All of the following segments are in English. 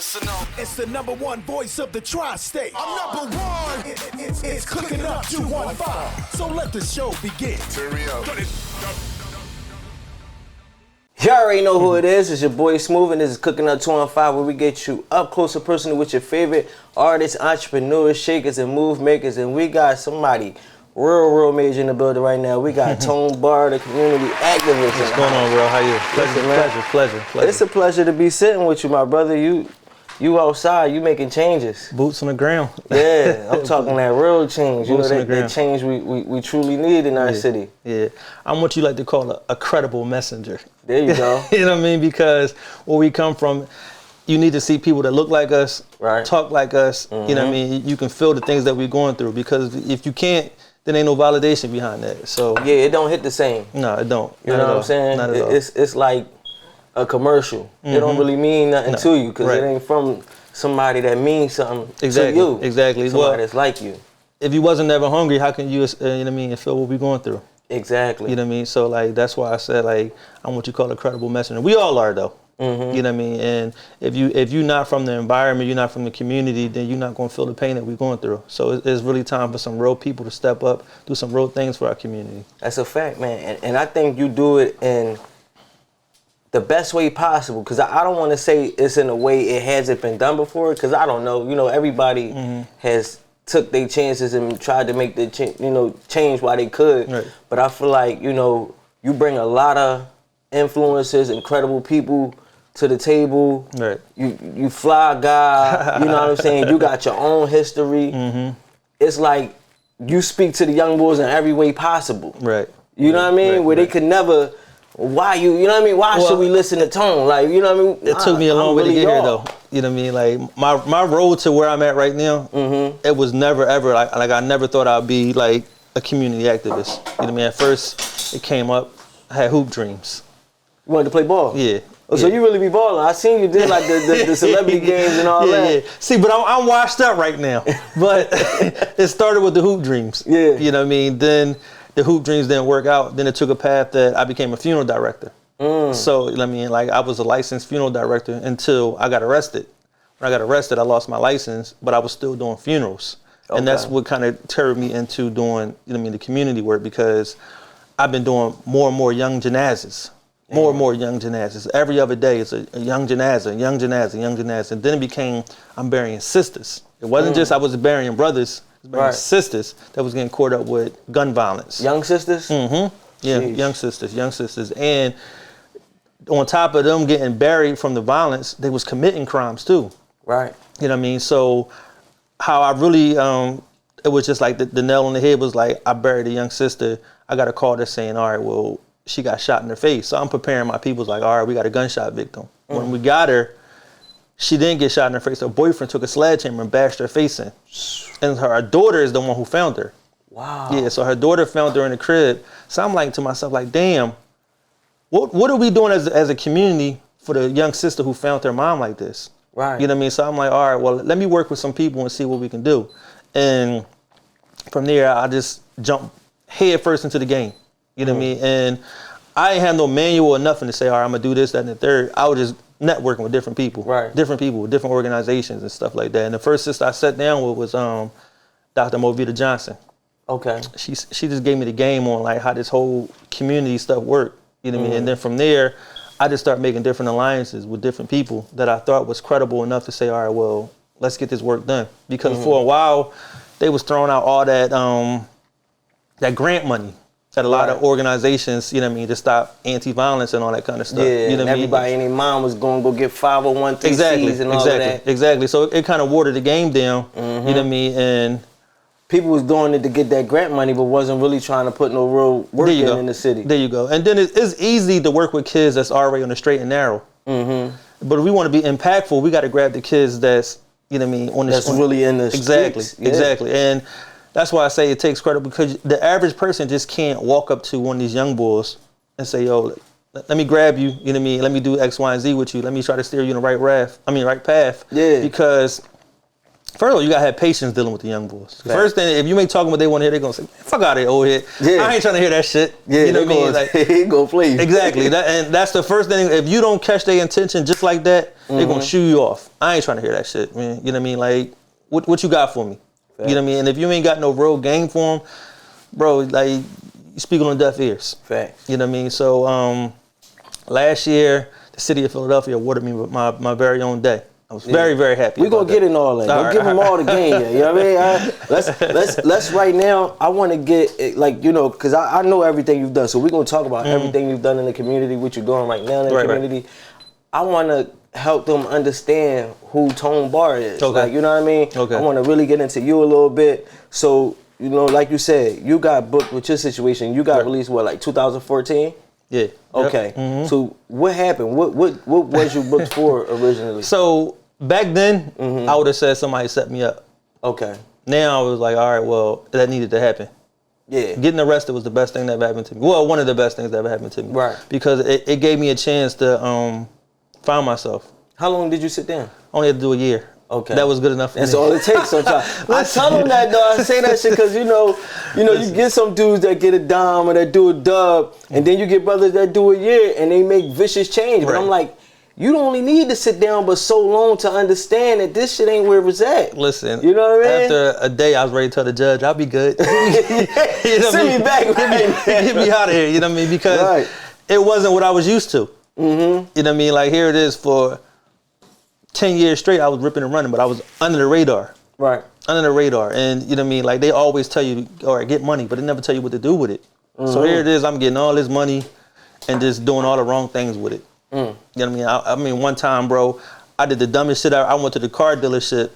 Listen up. It's the number one voice of the tri-state. I'm number one. It's Cooking Up 215. So let the show begin. Turn me up. You already know who it is. It's your boy Smooth, and this is Cooking Up 215, where we get you up close and personal with your favorite artists, entrepreneurs, shakers, and move makers. And we got somebody real major in the building right now. We got Tone Bar, the community activist. What's going on, bro? How you? Pleasure. It's a pleasure to be sitting with you, my brother. You outside, you making changes. Boots on the ground. Yeah, I'm talking that real change. You know, that change we truly need in our city. Yeah, I'm what you like to call a credible messenger. There you go. You know what I mean? Because where we come from, you need to see people that look like us, right, talk like us. Mm-hmm. You know what I mean? You can feel the things that we're going through, because if you can't, then ain't no validation behind that. So yeah, it don't hit the same. No, it don't. You know what I'm saying? Not at all. It's like a commercial. Mm-hmm. It don't really mean nothing to you, because it ain't from somebody that means something to you. Exactly. Somebody that's like you. If you wasn't never hungry, how can you, you know what I mean, feel what we're going through? Exactly. You know what I mean? So like, that's why I said, like, I'm what you call a credible messenger. We all are, though. Mm-hmm. You know what I mean? And if you're not from the environment, you're not from the community, then you're not going to feel the pain that we're going through. So it's really time for some real people to step up, do some real things for our community. That's a fact, man. And I think you do it in the best way possible, because I don't want to say it's in a way it hasn't been done before, because I don't know. You know, everybody has took their chances and tried to make the change while they could. Right. But I feel like, you know, you bring a lot of influences, incredible people to the table. Right. You fly guy, you know what I'm saying? You got your own history. Mm-hmm. It's like you speak to the young boys in every way possible. Right. You know what I mean? Where they could never, why you know what I mean? Why should we listen to Tone? Like, you know what I mean? It took me a long way to get here, though. You know what I mean? Like, my road to where I'm at right now, it was never ever, like I never thought I'd be like a community activist. You know what I mean? At first, it came up, I had hoop dreams. You wanted to play ball? Yeah. Oh, so you really be balling. I seen you did like the celebrity games and all that. Yeah. See, but I'm washed up right now. But it started with the hoop dreams. Yeah. You know what I mean? Then the hoop dreams didn't work out. Then it took a path that I became a funeral director. So, you know what I mean? Like, I was a licensed funeral director until I got arrested. When I got arrested, I lost my license, but I was still doing funerals. Okay. And that's what kind of turned me into doing, you know what I mean, the community work, because I've been doing more and more young janazas. More and more young janazas. Every other day it's a young janaza, young janaza, young janaza. And then it became, I'm burying sisters. It wasn't just I was burying brothers, I was burying sisters that was getting caught up with gun violence. Young sisters? Mm-hmm. Yeah, young sisters. And on top of them getting buried from the violence, they was committing crimes too. Right. You know what I mean? So how I really, it was just like the nail on the head was like, I buried a young sister. I got a call that's saying, all right, well, she got shot in her face. So I'm preparing my people, like, all right, we got a gunshot victim. When we got her, she didn't get shot in her face. Her boyfriend took a sledgehammer and bashed her face in. And her daughter is the one who found her. Wow. Yeah, so her daughter found her in the crib. So I'm like to myself, like, damn, what are we doing as a community for the young sister who found her mom like this? Right. You know what I mean? So I'm like, all right, well, let me work with some people and see what we can do. And from there, I just jumped head first into the game. You know what I mean? And I ain't had no manual or nothing to say, all right, I'm going to do this, that, and the third. I was just networking with different people. Right. Different people, different organizations and stuff like that. And the first sister I sat down with was Dr. Movita Johnson. Okay. She just gave me the game on like how this whole community stuff worked. You know what I mean? And then from there, I just started making different alliances with different people that I thought was credible enough to say, all right, well, let's get this work done. Because for a while, they was throwing out all that grant money that a lot of organizations, you know what I mean, to stop anti-violence and all that kind of stuff. Yeah, you know and everybody and their mom was going to go get 501(c)(3)s and all that. Exactly. So it kind of watered the game down, you know what I mean, and people was doing it to get that grant money, but wasn't really trying to put no real work in the city. There you go. And then it's easy to work with kids that's already on the straight and narrow. But if we want to be impactful, we got to grab the kids that's, you know what I mean, on the that's really in the streets. Exactly. And that's why I say it takes credit, because the average person just can't walk up to one of these young boys and say, yo, let me grab you, you know what I mean? Let me do X, Y, and Z with you. Let me try to steer you in the right path. Yeah. Because First of all, you gotta have patience dealing with the young boys. The first thing, if you ain't talking what they want to hear, they're gonna say, "Fuck out of here, old head." Yeah. I ain't trying to hear that shit. Yeah, you know what I mean? Like, he gonna play you. Exactly. And that's the first thing. If you don't catch their intention just like that, they're gonna shoo you off. I ain't trying to hear that shit, man. You know what I mean? Like, what you got for me? Fact. You know what I mean? And if you ain't got no real game for them, bro, like, you speaking on deaf ears. Fact. You know what I mean? So last year, the city of Philadelphia awarded me with my very own day. I was very, very happy. We're gonna get in all that. Don't give them all the game yet. You know what I mean? Let's right now. I want to get like, you know, because I know everything you've done. So we're gonna talk about everything you've done in the community, what you're doing right now in the community. I want to help them understand who Tone Bar is. Okay. Like, you know what I mean? Okay. I want to really get into you a little bit. So, you know, like you said, you got booked with your situation. You got released what, like 2014? Yeah. Okay. Yep. So what happened? What was you booked for originally? So back then, I would have said somebody set me up. Okay. Now I was like, all right, well, that needed to happen. Yeah. Getting arrested was the best thing that ever happened to me. Well, one of the best things that ever happened to me. Right. Because it gave me a chance to find myself. How long did you sit down? Only had to do a year. Okay. That was good enough for me. That's all it takes sometimes. I tell them that, though. I say that shit because, you know, you get some dudes that get a dime or that do a dub, and then you get brothers that do a year, and they make vicious change. But I'm like, you don't only need to sit down but so long to understand that this shit ain't where it's at. Listen, you know what I mean? After a day, I was ready to tell the judge, I'll be good. Send me back. Get me out of here, you know what I mean? Because it wasn't what I was used to. You know what I mean? Like, here it is for 10 years straight, I was ripping and running, but I was under the radar. Right. Under the radar. And you know what I mean? Like, they always tell you, all right, get money, but they never tell you what to do with it. So here it is, I'm getting all this money and just doing all the wrong things with it. You know what I mean? I mean, one time, bro, I did the dumbest shit. I went to the car dealership.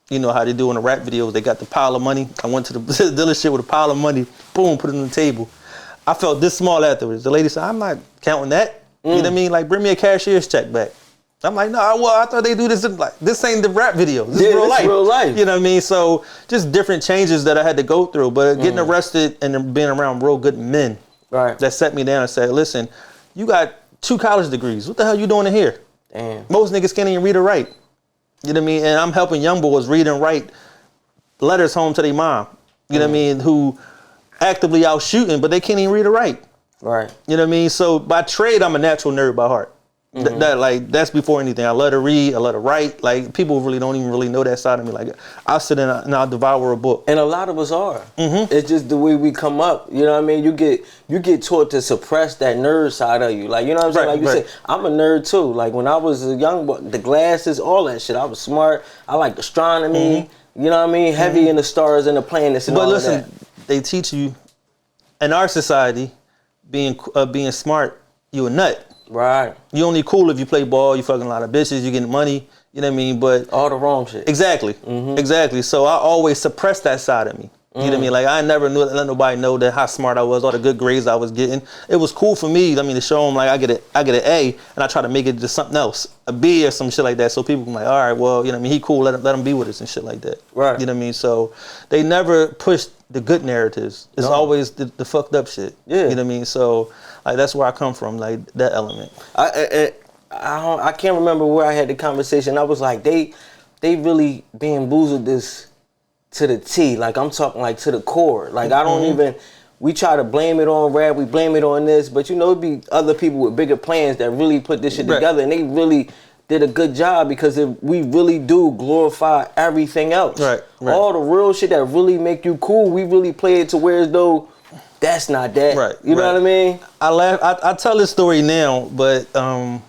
You know how they do in the rap videos. They got the pile of money. I went to the dealership with a pile of money. Boom, put it on the table. I felt this small afterwards. The lady said, I'm not counting that. You know what I mean? Like, bring me a cashier's check back. I'm like, no, well, I thought they do this. Like, this ain't the rap video. This is real life. Real life. You know what I mean? So just different changes that I had to go through. But getting arrested and being around real good men that set me down and said, listen, you got 2 college degrees. What the hell you doing in here? Damn. Most niggas can't even read or write. You know what I mean? And I'm helping young boys read and write letters home to their mom. You know what I mean? Who actively out shooting, but they can't even read or write. Right. You know what I mean? So by trade, I'm a natural nerd by heart. That's before anything. I love to read. I love to write. Like, people really don't even really know that side of me. Like, I'll sit and I'll devour a book. And a lot of us are. It's just the way we come up. You know what I mean? You get taught to suppress that nerd side of you. Like, you know what I'm saying? Like you said, I'm a nerd too. Like, when I was a young boy, the glasses, all that shit. I was smart. I liked astronomy. You know what I mean? Heavy in the stars and the planets and all that. But listen, they teach you in our society, being smart, you a nut. Right. You only cool if you play ball, you fucking a lot of bitches, you getting money, you know what I mean? But all the wrong shit. Exactly. Exactly. So I always suppressed that side of me. You know what I mean? Like, I never let nobody know that how smart I was, all the good grades I was getting. It was cool for me, I mean, to show them, like, I get an A, and I try to make it to something else, a B or some shit like that, so people can be like, all right, well, you know what I mean, he cool, let him be with us and shit like that. Right. You know what I mean? So they never pushed the good narratives. It's always the fucked up shit. Yeah. You know what I mean? So, like, that's where I come from, like, that element. I can't remember where I had the conversation. I was like, they really bamboozled this to the T. Like, I'm talking like to the core. Like, I don't even, we try to blame it on rap, we blame it on this, but you know, it'd be other people with bigger plans that really put this shit together, and they really did a good job, because we really do glorify everything else. Right. All the real shit that really make you cool, we really play it to where as though that's not that. Right. You know what I mean? I laugh. I tell this story now, but I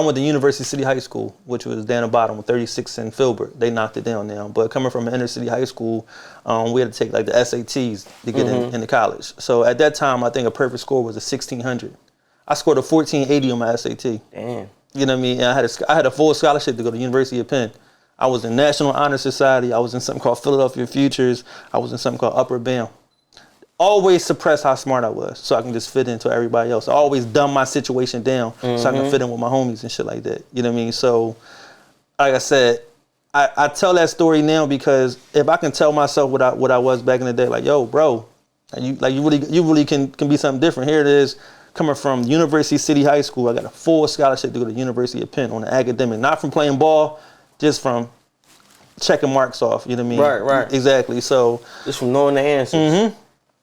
went to University City High School, which was down the bottom with 36 in Filbert. They knocked it down now. But coming from an inner city high school, we had to take like the SATs to get into college. So at that time, I think a perfect score was a 1600. I scored a 1480 on my SAT. Damn. You know what I mean? And I had a full scholarship to go to the University of Penn. I was in National Honor Society. I was in something called Philadelphia Futures. I was in something called Upper Bound. Always suppress how smart I was so I can just fit into everybody else. I always dumb my situation down so I can fit in with my homies and shit like that. You know what I mean? So, like I said, I tell that story now because if I can tell myself what I was back in the day, like, yo, bro, and you really can be something different. Here it is, coming from University City High School. I got a full scholarship to go to the University of Penn on the academic, not from playing ball, just from checking marks off. You know what I mean? Right. Exactly. So just from knowing the answers.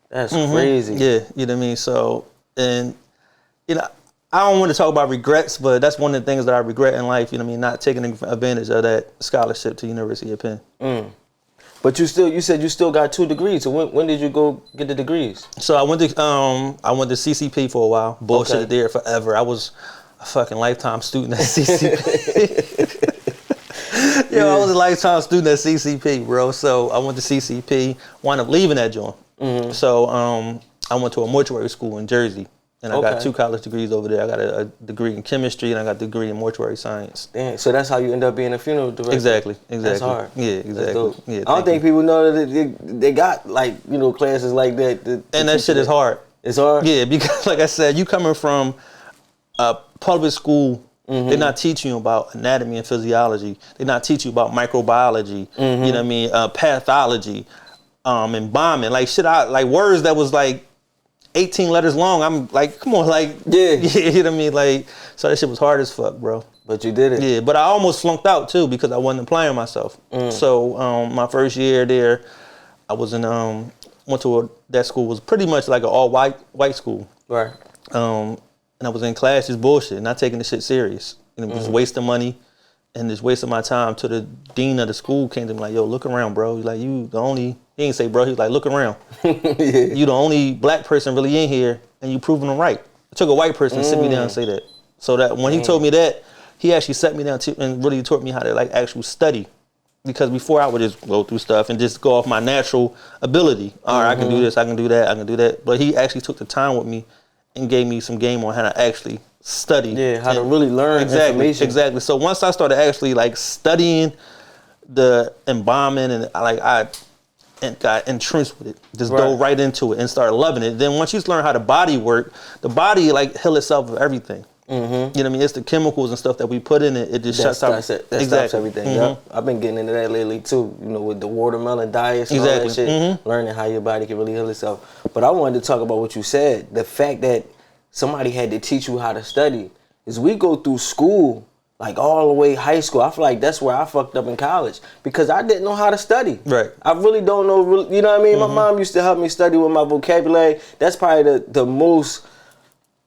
That's crazy. Yeah, you know what I mean? So, and, you know, I don't want to talk about regrets, but that's one of the things that I regret in life, you know what I mean? Not taking advantage of that scholarship to University of Penn. But you said you still got 2 degrees. So when did you go get the degrees? So I went to CCP for a while. Bullshitted there forever. I was a fucking lifetime student at CCP. I was a lifetime student at CCP, bro. So I went to CCP, wound up leaving that joint. So I went to a mortuary school in Jersey. And I got 2 college degrees over there. I got a degree in chemistry and I got a degree in mortuary science. Damn, so that's how you end up being a funeral director? Exactly. That's hard. Yeah, exactly. Yeah, I don't think people know that they got classes like that. And that shit is hard. It's hard? Yeah, because like I said, you coming from a public school, they're not teaching you about anatomy and physiology. They're not teaching you about microbiology, you know what I mean, pathology, embalming, like shit, like words that was like 18 letters long. I'm like, come on, like, yeah, you know what I mean? Like, so that shit was hard as fuck, bro. But you did it. Yeah, but I almost flunked out too because I wasn't applying myself. So my first year there, I was in, went to that school was pretty much like an all white school. Right. And I was in class just bullshit, not taking the shit serious. You know, just wasting money and just wasting my time till the dean of the school came to me like, yo, look around, bro. He's like, you the only, he didn't say bro, he was like, look around. You the only black person really in here and you proving them right. It took a white person to sit me down and say that. So that when he told me that, he actually set me down and really taught me how to like actually study. Because before I would just go through stuff and just go off my natural ability. All right, I can do this, I can do that, I can do that. But he actually took the time with me and gave me some game on how to actually study. Yeah, how to really learn information. Exactly. So once I started actually like studying the embalming and I got entrenched with it, just dove right into it and started loving it. Then once you learn how the body work, the body like heal itself of everything. You know what I mean? It's the chemicals and stuff that we put in it. It just shuts out. That stops everything. Yep. I've been getting into that lately too. You know, with the watermelon diets and all that shit. Learning how your body can really heal itself. But I wanted to talk about what you said. The fact that somebody had to teach you how to study. Is we go through school, like all the way high school. I feel like that's where I fucked up in college because I didn't know how to study. Right. I really don't know. You know what I mean? My mom used to help me study with my vocabulary. That's probably the most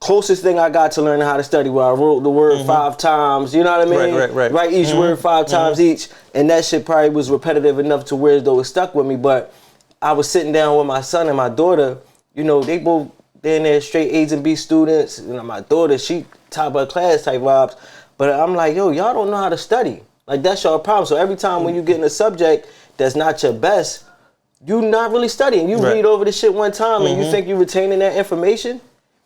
closest thing I got to learning how to study, where I wrote the word 5 times, you know what I mean? Right. Write each word 5 times each, and that shit probably was repetitive enough to where though it stuck with me. But I was sitting down with my son and my daughter, you know, they both, they're in there straight A's and B students. You know, my daughter, she top of her class type vibes. But I'm like, yo, y'all don't know how to study. Like, that's your problem. So every time when you get in a subject that's not your best, you not really studying. You read over the shit one time and you think you're retaining that information,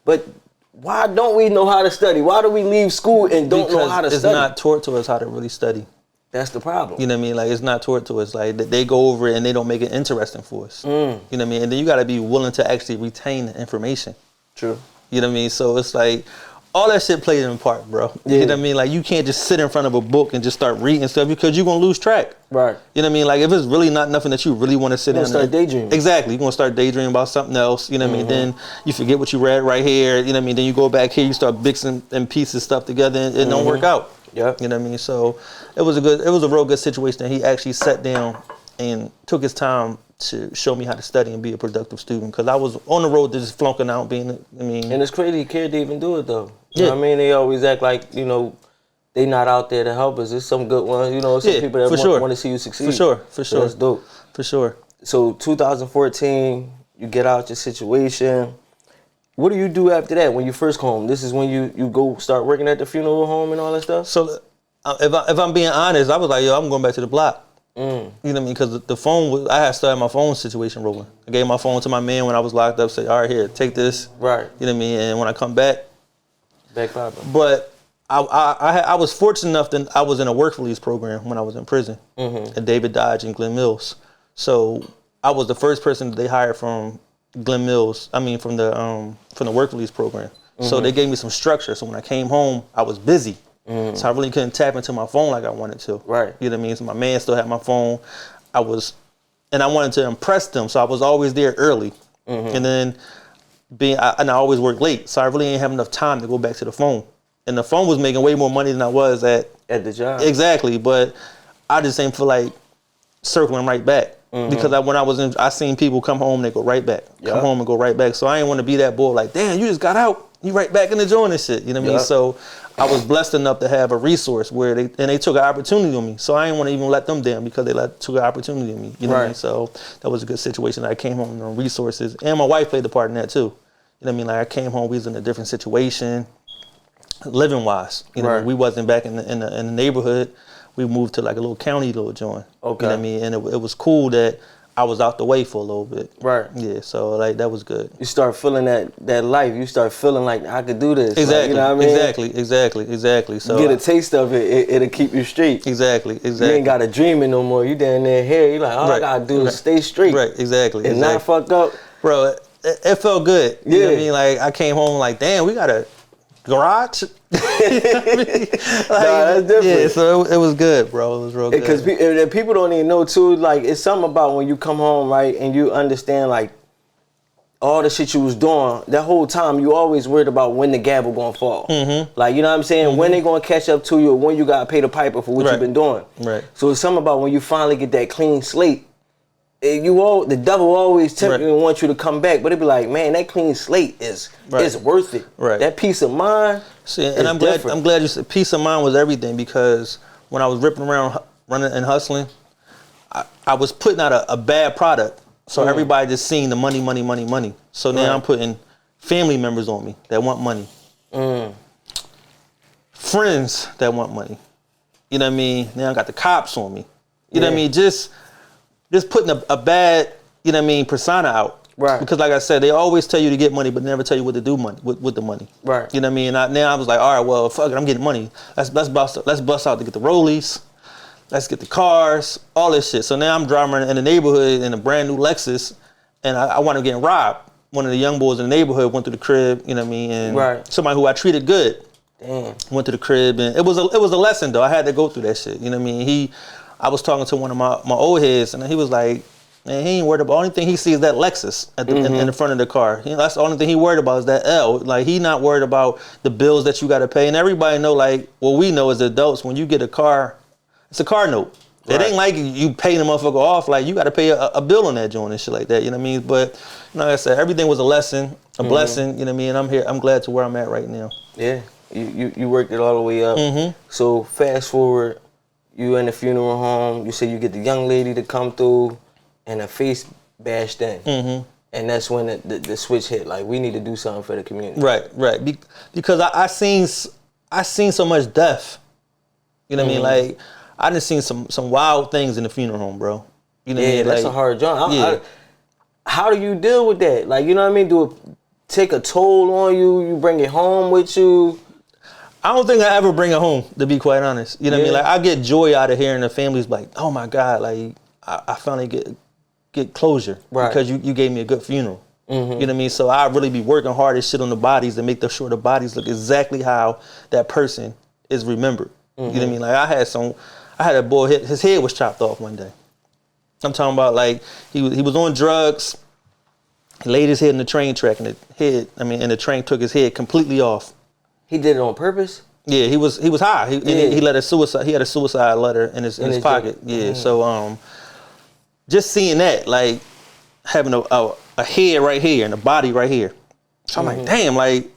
but why don't we know how to study? Why do we leave school and don't know how to study? It's not taught to us how to really study. That's the problem. You know what I mean? Like, it's not taught to us. Like, they go over it and they don't make it interesting for us. You know what I mean? And then you got to be willing to actually retain the information. True. You know what I mean? So it's like, all that shit plays in part, bro. You know what I mean? Like, you can't just sit in front of a book and just start reading stuff because you're going to lose track. Right. You know what I mean? Like, if it's really not nothing that you really want to sit in. You're going to start daydreaming. Exactly. You're going to start daydreaming about something else. You know what I mean? Then you forget what you read right here. You know what I mean? Then you go back here, you start mixing and pieces stuff together and it don't work out. Yeah. You know what I mean? So it was a real good situation that he actually sat down and took his time to show me how to study and be a productive student, because I was on the road to just flunking out, and it's crazy he cared to even do it though. You know what I mean? They always act like, you know, they not out there to help us. There's some good ones, you know, some people that want to see you succeed. For sure. So that's dope. For sure. So 2014, you get out your situation. What do you do after that when you first come home? This is when you go start working at the funeral home and all that stuff? So if I'm being honest, I was like, yo, I'm going back to the block. You know what I mean? Because the phone, I had started my phone situation rolling. I gave my phone to my man when I was locked up, say, all right, here, take this. Right. You know what I mean? And when I come back. Back popping. But I was fortunate enough that I was in a work release program when I was in prison at David Dodge in Glen Mills. So I was the first person that they hired from Glen Mills, from the work release program. So they gave me some structure. So when I came home, I was busy. So I really couldn't tap into my phone like I wanted to. Right. You know what I mean? So my man still had my phone. And I wanted to impress them, so I was always there early. And then I always worked late, so I really didn't have enough time to go back to the phone. And the phone was making way more money than I was at the job. Exactly, but I just didn't feel like circling right back. Because when I was in, I seen people come home, they go right back. Come home and go right back. So I didn't want to be that boy like, damn, you just got out. You right back in the joint and shit. You know what I mean? So I was blessed enough to have a resource where they took an opportunity on me. So I didn't want to even let them down because they took an opportunity on me. You know what I mean? So that was a good situation. I came home on resources. And my wife played a part in that too. You know what I mean? Like I came home, we was in a different situation, living wise. You know, we wasn't back in the neighborhood. We moved to like a little county little joint. Okay. You know what I mean? And it was cool that I was out the way for a little bit. Right. Yeah, so like that was good. You start feeling that life. You start feeling like I could do this. Exactly. Like, you know what I mean? Exactly. So get a taste of it, it'll keep you straight. Exactly. You ain't gotta dream it no more. You down there here, you like, all I gotta do is stay straight. Right, exactly. And not fuck up. Bro, it felt good. You know what I mean? Like I came home like, damn, we got a garage. You know what I mean? Like, that's different. Yeah, so it was good, bro. It was real good. Because people don't even know too. Like it's something about when you come home, right, and you understand like all the shit you was doing that whole time. You always worried about when the gavel gonna fall. Like you know what I'm saying? When they gonna catch up to you, or when you gotta pay the piper for what you've been doing. Right. So it's something about when you finally get that clean slate. The devil always tempt you and want you to come back, but it be like, man, that clean slate is worth it. Right. That peace of mind. See, and I'm glad you said peace of mind was everything, because when I was ripping around, running and hustling, I was putting out a bad product. So everybody just seeing the money. So now I'm putting family members on me that want money. Friends that want money. You know what I mean? Now I got the cops on me. You know what I mean? Just putting a bad, you know what I mean, persona out. Right. Because like I said, they always tell you to get money, but never tell you what to do with the money. Right. You know what I mean? And now I was like, all right, well, fuck it, I'm getting money. Let's bust out to get the rollies. Let's get the cars, all this shit. So now I'm driving in the neighborhood in a brand new Lexus, and I wound up getting robbed. One of the young boys in the neighborhood went to the crib, you know what I mean, and somebody who I treated good went to the crib, and it was a lesson though. I had to go through that shit. You know what I mean? I was talking to one of my old heads, and he was like, man, he ain't worried about, the only thing he sees is that Lexus at the, in the front of the car. You know, that's the only thing he worried about is that L. Like, he not worried about the bills that you got to pay. And everybody know, like, what we know as adults, when you get a car, it's a car note. Right. It ain't like you pay the motherfucker off. Like, you got to pay a bill on that joint and shit like that. You know what I mean? But, you know, like I said, everything was a lesson, a blessing. You know what I mean? And I'm here. I'm glad to where I'm at right now. Yeah. You worked it all the way up. So fast forward. You in the funeral home, you say you get the young lady to come through and her face bashed in. And that's when the switch hit. Like, we need to do something for the community. Right. Because I seen so much death. You know what I mean? Like, I done seen some wild things in the funeral home, bro. You know what I mean? That's a hard job. How do you deal with that? Like, you know what I mean? Do it take a toll on you? You bring it home with you? I don't think I ever bring it home, to be quite honest. You know what I mean? Like, I get joy out of hearing the families like, oh my God, like, I finally get closure because you gave me a good funeral. You know what I mean? So I really be working hard as shit on the bodies to make sure the bodies look exactly how that person is remembered. You know what I mean? Like, I had a boy, his head was chopped off one day. I'm talking about, like, he was on drugs. He laid his head in the train track, and the train took his head completely off. He did it on purpose? Yeah, he was high. He had a suicide letter in his pocket. Yeah. So just seeing that, like, having a head right here and a body right here. So I'm like, damn, like,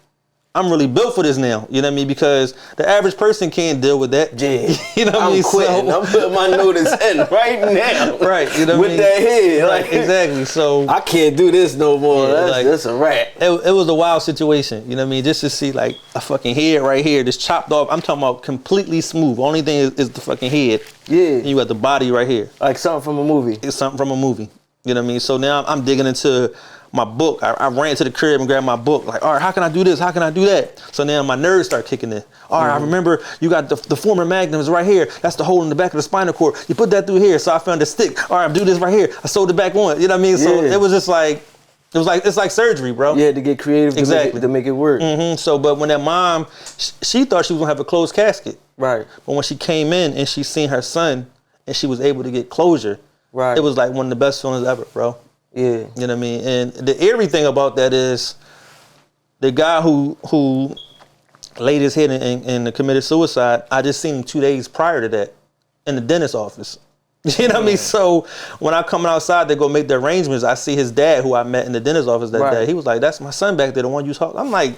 I'm really built for this now. You know what I mean? Because the average person can't deal with that. Yeah. You know what I mean? I'm quitting. I'm putting my notice in right now. Right. You know what I mean? With that head. Right, like, exactly. So I can't do this no more. Yeah, That's a wrap. It was a wild situation. You know what I mean? Just to see, like, a fucking head right here, just chopped off. I'm talking about completely smooth. Only thing is the fucking head. Yeah. And you got the body right here. Like something from a movie. It's something from a movie. You know what I mean? So now I'm digging into my book. I ran to the crib and grabbed my book. Like, all right, how can I do this? How can I do that? So now my nerves start kicking in. All right, I remember you got the former magnums right here. That's the hole in the back of the spinal cord. You put that through here. So I found a stick. All right, do this right here. I sewed it back on. You know what I mean? So it was just like, it's like surgery, bro. You had to get creative to make it work. So, but when that mom, she thought she was gonna have a closed casket. Right. But when she came in and she seen her son and she was able to get closure, it was like one of the best feelings ever, bro. Yeah. You know what I mean? And the eerie thing about that is the guy who laid his head and committed suicide, I just seen him 2 days prior to that in the dentist's office. You know what I mean? So when I come outside to go make the arrangements, I see his dad, who I met in the dentist office that day. He was like, "That's my son back there, the one you talk." I'm like,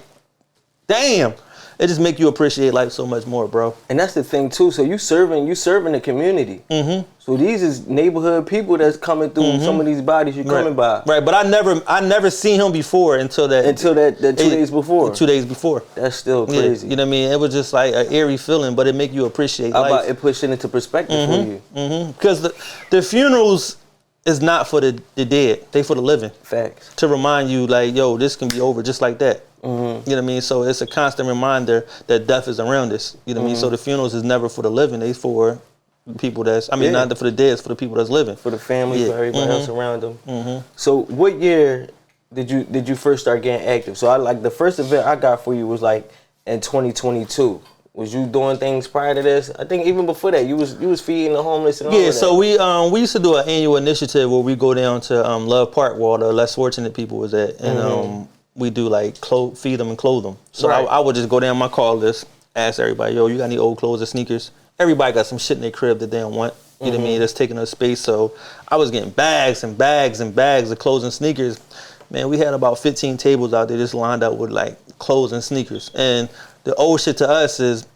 damn. It just make you appreciate life so much more, bro. And that's the thing too. So you serving the community. Mm-hmm. So these is neighborhood people that's coming through some of these bodies you're coming by. Right, but I never seen him before until that 2 days before. 2 days before. That's still crazy. You know what I mean? It was just like an eerie feeling, but it make you appreciate life. About it pushing into perspective for you. Because the funerals is not for the dead; they for the living. Facts. To remind you, like, yo, this can be over just like that. You know what I mean? So it's a constant reminder that death is around us. You know what I mean? So the funerals is never for the living; they for people that's. I mean, not for the dead; it's for the people that's living. For the family, for everybody else around them. So what year did you first start getting active? So I like the first event I got for you was like in 2022. Was you doing things prior to this? I think even before that, you was feeding the homeless and all of that. So we used to do an annual initiative where we go down to Love Park, where all the less fortunate people was at, and we do like feed them and clothe them. So I would just go down my call list, ask everybody, yo, you got any old clothes or sneakers? Everybody got some shit in their crib that they don't want. You know what I mean? That's taking up space. So I was getting bags and bags and bags of clothes and sneakers. Man, we had about 15 tables out there just lined up with like clothes and sneakers. And the old shit to us is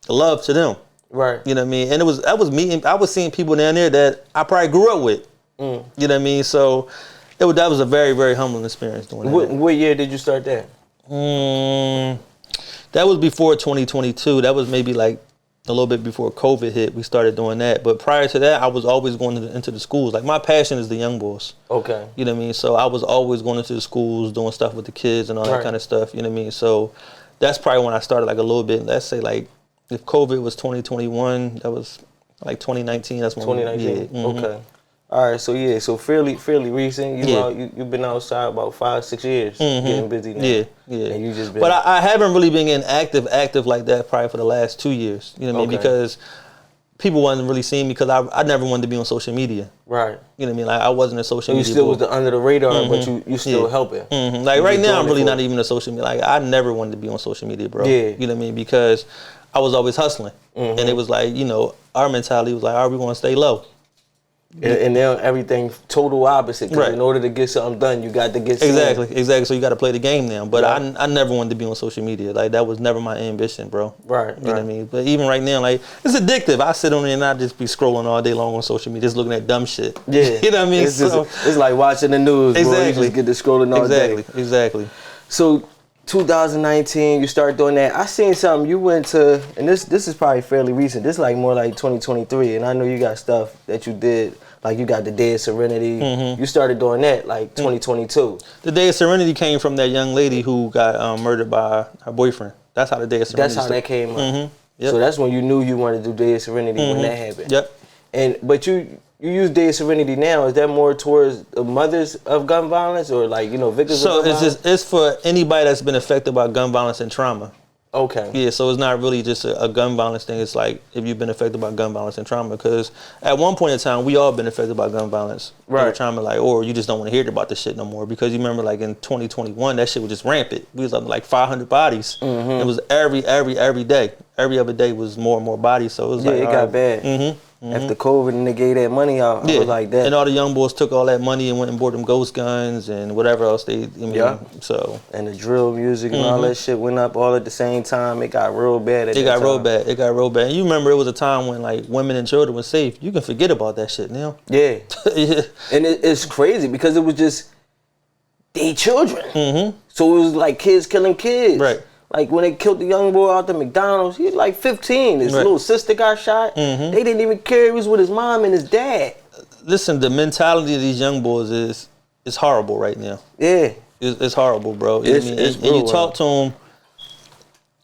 love to them. Right. You know what I mean? And I was seeing people down there that I probably grew up with. You know what I mean? So that was a very, very humbling experience doing that. What year did you start that? That was before 2022. That was maybe like a little bit before COVID hit. We started doing that. But prior to that, I was always going into the schools. Like my passion is the young boys. Okay. You know what I mean? So I was always going into the schools, doing stuff with the kids and all that kind of stuff. You know what I mean? So that's probably when I started like a little bit. Let's say like if COVID was 2021, that was like 2019. That's when 2019. Okay. All right, so fairly recent. You've been outside about 5-6 years, getting busy now. Yeah. And you just been. But I haven't really been getting active like that probably for the last 2 years. You know what I mean? Because people wasn't really seeing me because I never wanted to be on social media. Right. You know what I mean? Like I wasn't a social media. You still was under the radar, but you still helping. Like right now, I'm really not even a social media. Like I never wanted to be on social media, bro. Yeah. You know what I mean? Because I was always hustling, and it was like our mentality was like, all right, we want to stay low. And now everything total opposite. Because in order to get something done, you got to get exactly. So you got to play the game now. But I never wanted to be on social media. Like that was never my ambition, bro. Right. You know what I mean? But even right now, like it's addictive. I sit on there and I just be scrolling all day long on social media, just looking at dumb shit. Yeah. You know what I mean? It's like watching the news. Exactly. Bro. You just get to scrolling all day. Exactly. So 2019, you start doing that. I seen something you went to, and this is probably fairly recent. This is like more like 2023, and I know you got stuff that you did. Like you got the Day of Serenity. You started doing that like 2022. The Day of Serenity came from that young lady who got murdered by her boyfriend. That's how the Day of Serenity. That's how that came up. Yep. So that's when you knew you wanted to do Day of Serenity when that happened. Yep. But you use Day of Serenity now. Is that more towards the mothers of gun violence or like victims of gun violence? So it's for anybody that's been affected by gun violence and trauma. Okay. Yeah, so it's not really just a gun violence thing. It's like if you've been affected by gun violence and trauma, because at one point in time we all been affected by gun violence, and trauma, like, or you just don't want to hear about this shit no more because you remember like in 2021 that shit was just rampant. We was up to like 500 bodies. It was every day. Every other day was more and more bodies. So it was it got bad. After COVID and they gave that money out, I was like that. And all the young boys took all that money and went and bought them ghost guns and whatever else so. And the drill music and all that shit went up all at the same time. It got real bad It got real bad. And you remember it was a time when like women and children were safe. You can forget about that shit now. Yeah. And it's crazy because it was just they children. So it was like kids killing kids. Right. Like when they killed the young boy out the McDonald's, he was like 15. His little sister got shot. They didn't even care. He was with his mom and his dad. Listen, the mentality of these young boys is horrible right now. Yeah. It's horrible, bro. And you talk to them,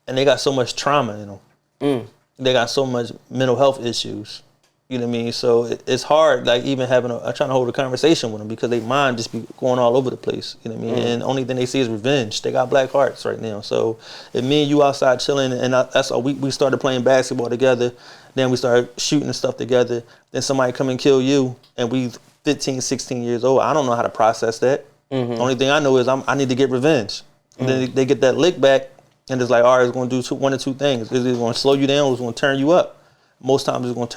and they got so much trauma in them. They got so much mental health issues. You know what I mean? So it's hard, like even trying to hold a conversation with them because their mind just be going all over the place. You know what I mean? And the only thing they see is revenge. They got black hearts right now. So if me and you outside chilling, and that's all we started playing basketball together. Then we started shooting and stuff together. Then somebody come and kill you, and we 15, 16 years old. I don't know how to process that. The only thing I know is I need to get revenge. And then they get that lick back, and it's like, all right, it's going to do one of two things. It's either going to slow you down or it's going to turn you up. Most times it's going to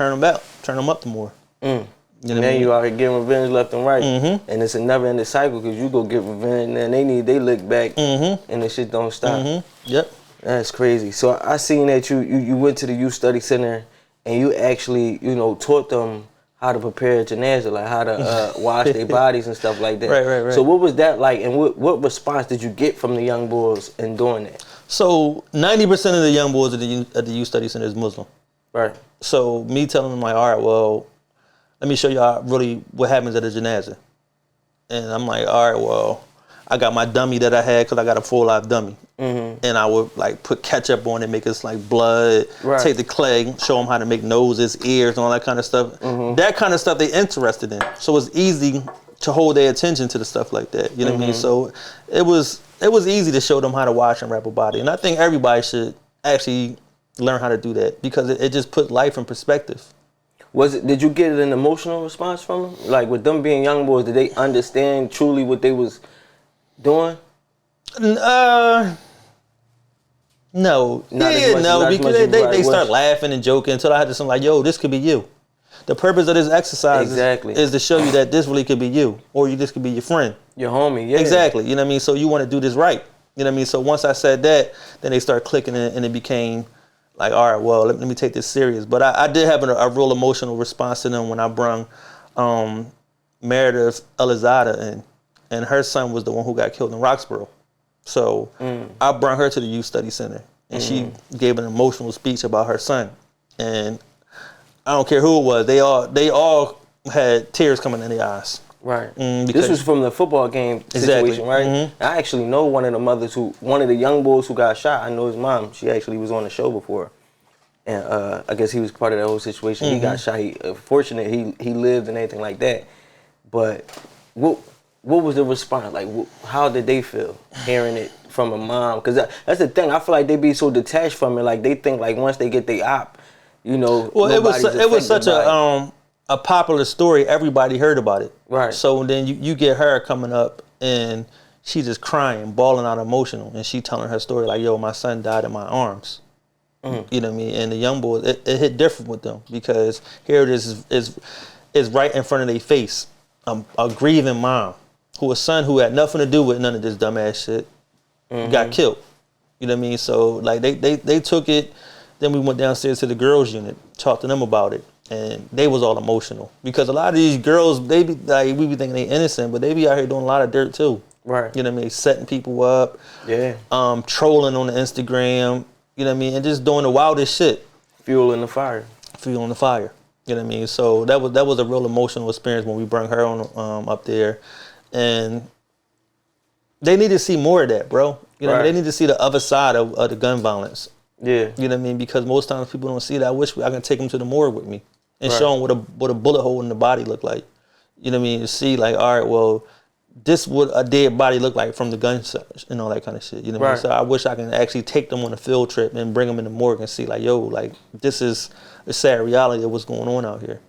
turn them up the more. You You know what I mean? You out here getting revenge left and right. And it's a never-ending cycle because you go get revenge and then they look back and the shit don't stop. Yep. That's crazy. So I seen that you went to the youth study center and you actually, taught them how to prepare a janaza, like how to wash their bodies and stuff like that. Right. So what was that like, and what response did you get from the young boys in doing that? So 90% of the young boys at the youth study center is Muslim. Right. So me telling them like, all right, well, let me show y'all really what happens at a janaza. And I'm like, all right, well, I got my dummy that I had because I got a full live dummy. And I would like put ketchup on it, make it like blood, take the clay, show them how to make noses, ears, and all that kind of stuff. That kind of stuff they interested in. So it's easy to hold their attention to the stuff like that. You know what I mean? So it was easy to show them how to wash and wrap a body. And I think everybody should actually learn how to do that because it just put life in perspective. Did you get an emotional response from them? Like with them being young boys, did they understand truly what they was doing? No. Because they start laughing and joking until I had to say like, yo, this could be you. The purpose of this exercise is to show you that this really could be you, or this could be your friend. Your homie, yeah. Exactly. You know what I mean? So you want to do this right. You know what I mean? So once I said that, then they start clicking and it became like, all right, well, let me take this serious. But I did have a real emotional response to them when I brung Meredith Elizada in, and her son was the one who got killed in Roxborough. So I brought her to the youth study center, and she gave an emotional speech about her son. And I don't care who it was, they all had tears coming in their eyes. Right. This was from the football game situation, right? I actually know one of the mothers one of the young boys who got shot. I know his mom. She actually was on the show before. And I guess he was part of that whole situation. He got shot. Fortunate he lived and anything like that. But what was the response? Like, how did they feel hearing it from a mom? Because that's the thing. I feel like they be so detached from it. Like, they think, like, once they get their op, Well, it was such a popular story. Everybody heard about it. Right. So then you get her coming up, and she just crying, bawling out emotional, and she telling her story like, yo, my son died in my arms. You know what I mean? And the young boys, it hit different with them because here it is right in front of their face. A grieving mom, a son who had nothing to do with none of this dumbass shit, got killed. You know what I mean? So like they took it. Then we went downstairs to the girls' unit, talked to them about it, and they was all emotional because a lot of these girls, they be like, we be thinking they innocent, but they be out here doing a lot of dirt too. Right. You know what I mean? Setting people up. Yeah. Trolling on the Instagram. You know what I mean? And just doing the wildest shit. Fueling the fire. You know what I mean? So that was a real emotional experience when we brought her on up there, and they need to see more of that, bro. You know, what I mean? They need to see the other side of the gun violence. Yeah, you know what I mean? Because most times people don't see that. I wish I can take them to the morgue with me and show them what a bullet hole in the body look like. You know what I mean? To see like, all right, well, this would a dead body look like from the gun and all that kind of shit. You know what I mean? So I wish I can actually take them on a field trip and bring them in the morgue and see like, yo, like this is the sad reality of what's going on out here.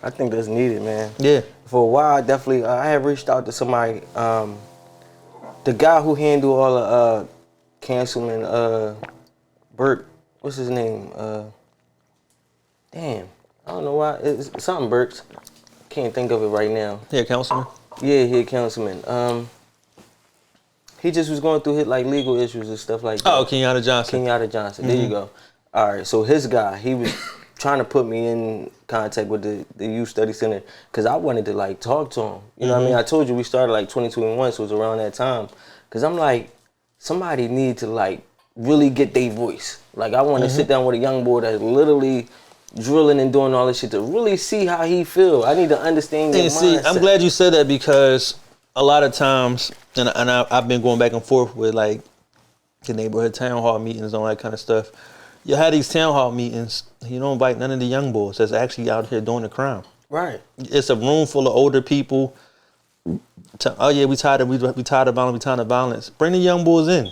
I think that's needed, man. Yeah. For a while, I have reached out to somebody, the guy who handled all the canceling Burke, what's his name? Damn, I don't know why. It's something Burks. Can't think of it right now. Yeah, councilman. Yeah, he a councilman. He just was going through his like legal issues and stuff like that. Oh, Kenyatta Johnson. There you go. All right, so his guy, he was trying to put me in contact with the youth study center because I wanted to like talk to him. You know what I mean? I told you we started like 2021, so it was around that time. Because I'm like, somebody need to like really get their voice. Like I want to sit down with a young boy that's literally drilling and doing all this shit to really see how he feel. I need to understand your mindset. I'm glad you said that because a lot of times, and I've been going back and forth with like the neighborhood town hall meetings and all that kind of stuff. You have these town hall meetings, you don't invite none of the young boys that's actually out here doing the crime. Right. It's a room full of older people. Oh yeah, we tired of violence. Bring the young boys in.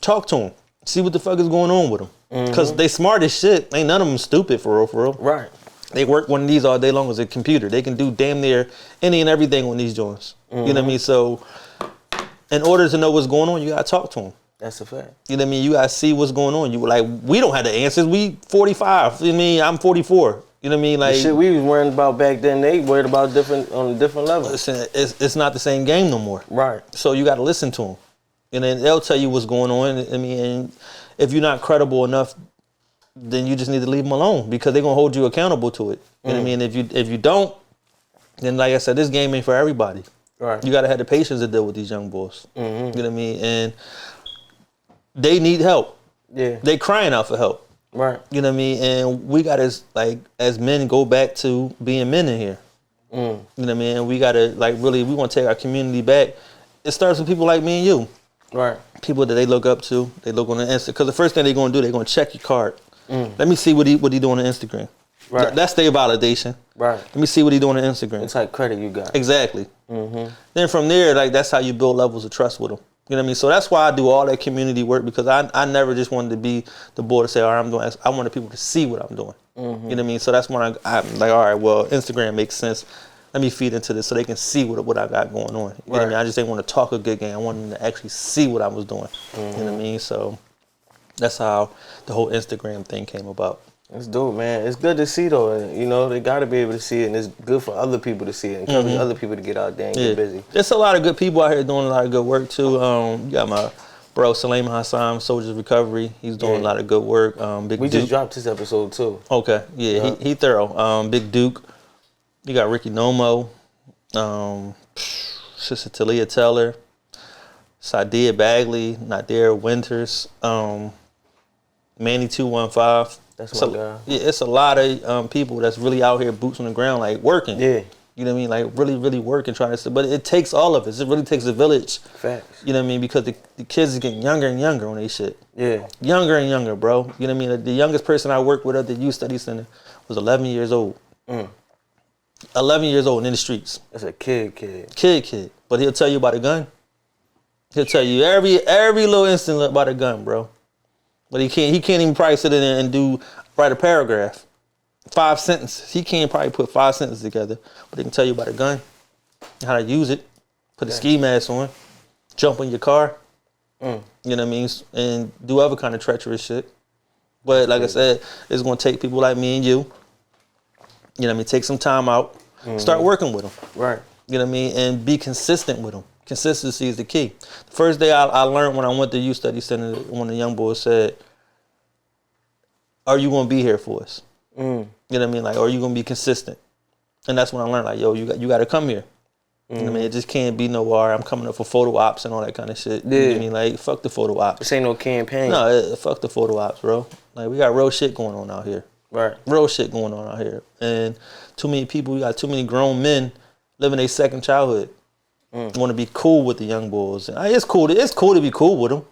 Talk to them. See what the fuck is going on with them. Because they smart as shit. Ain't none of them stupid for real. Right. They work one of these all day long as a computer. They can do damn near any and everything on these joints. You know what I mean? So in order to know what's going on, you gotta talk to them. That's a fact. You know what I mean? You gotta see what's going on. You like, we don't have the answers. We 45. I mean, I'm 44. You know what I mean? Like the shit we was worrying about back then, they worried about on a different level. Listen, it's not the same game no more. Right. So you got to listen to them, and then they'll tell you what's going on. I mean, and if you're not credible enough, then you just need to leave them alone because they're gonna hold you accountable to it. You know what I mean? If you don't, then like I said, this game ain't for everybody. Right. You gotta have the patience to deal with these young boys. You know what I mean? And they need help. Yeah. They crying out for help. Right. You know what I mean? And we gotta as men go back to being men in here. You know what I mean? And we gotta we want to take our community back. It starts with people like me and you. Right. People that they look up to. They look on the Insta. Because the first thing they're gonna do, they're gonna check your card. Let me see what he doing on Instagram. Right. That's their validation. Right. Let me see what he doing on Instagram. It's like credit you got. Exactly. Then from there, that's how you build levels of trust with them. You know what I mean? So that's why I do all that community work because I never just wanted to be the boy to say, all right, I'm doing. I wanted people to see what I'm doing. You know what I mean? So that's when I'm like, all right, well, Instagram makes sense. Let me feed into this so they can see what I got going on. You know what I mean? I just didn't want to talk a good game. I wanted them to actually see what I was doing. You know what I mean? So that's how the whole Instagram thing came about. It's dope, man. It's good to see, though. And, you know, they got to be able to see it, and it's good for other people to see it, encourage other people to get out there and get busy. There's a lot of good people out here doing a lot of good work, too. You got my bro, Salim Hassan, Soldiers Recovery. He's doing a lot of good work. Big we Duke. just dropped this episode, too. Okay, yeah. He thorough. Big Duke. You got Ricky Nomo, Sister Talia Teller, Sadia Bagley, Nadir Winters, Manny 215. That's my guy. Yeah, it's a lot of people that's really out here, boots on the ground, working. Yeah. You know what I mean? Really, really working, trying to. But it takes all of us. It really takes a village. Facts. You know what I mean? Because the kids is getting younger and younger on their shit. Yeah. Younger and younger, bro. You know what I mean? The youngest person I worked with at the Youth Study Center was 11 years old. 11 years old and in the streets. That's a kid. Kid. But he'll tell you about a gun. He'll tell you every little instant about a gun, bro. But he can't even probably sit in there and write a paragraph. 5 sentences. He can't probably put 5 sentences together. But he can tell you about a gun, how to use it, put a ski mask on, jump in your car. You know what I mean? And do other kind of treacherous shit. But like I said, it's gonna take people like me and you. You know what I mean? Take some time out. Start working with them. Right. You know what I mean? And be consistent with them. Consistency is the key. The first day I learned when I went to Youth Study Center, one of the young boys said, are you going to be here for us? You know what I mean? Are you going to be consistent? And that's when I learned, you got to come here. You know what I mean? It just can't be no, I'm coming up for photo ops and all that kind of shit. Yeah. You know what I mean? Fuck the photo ops. This ain't no campaign. No, fuck the photo ops, bro. We got real shit going on out here. Right. Real shit going on out here. And too many people, we got too many grown men living their second childhood. Want to be cool with the young boys. And it's cool to be cool with them.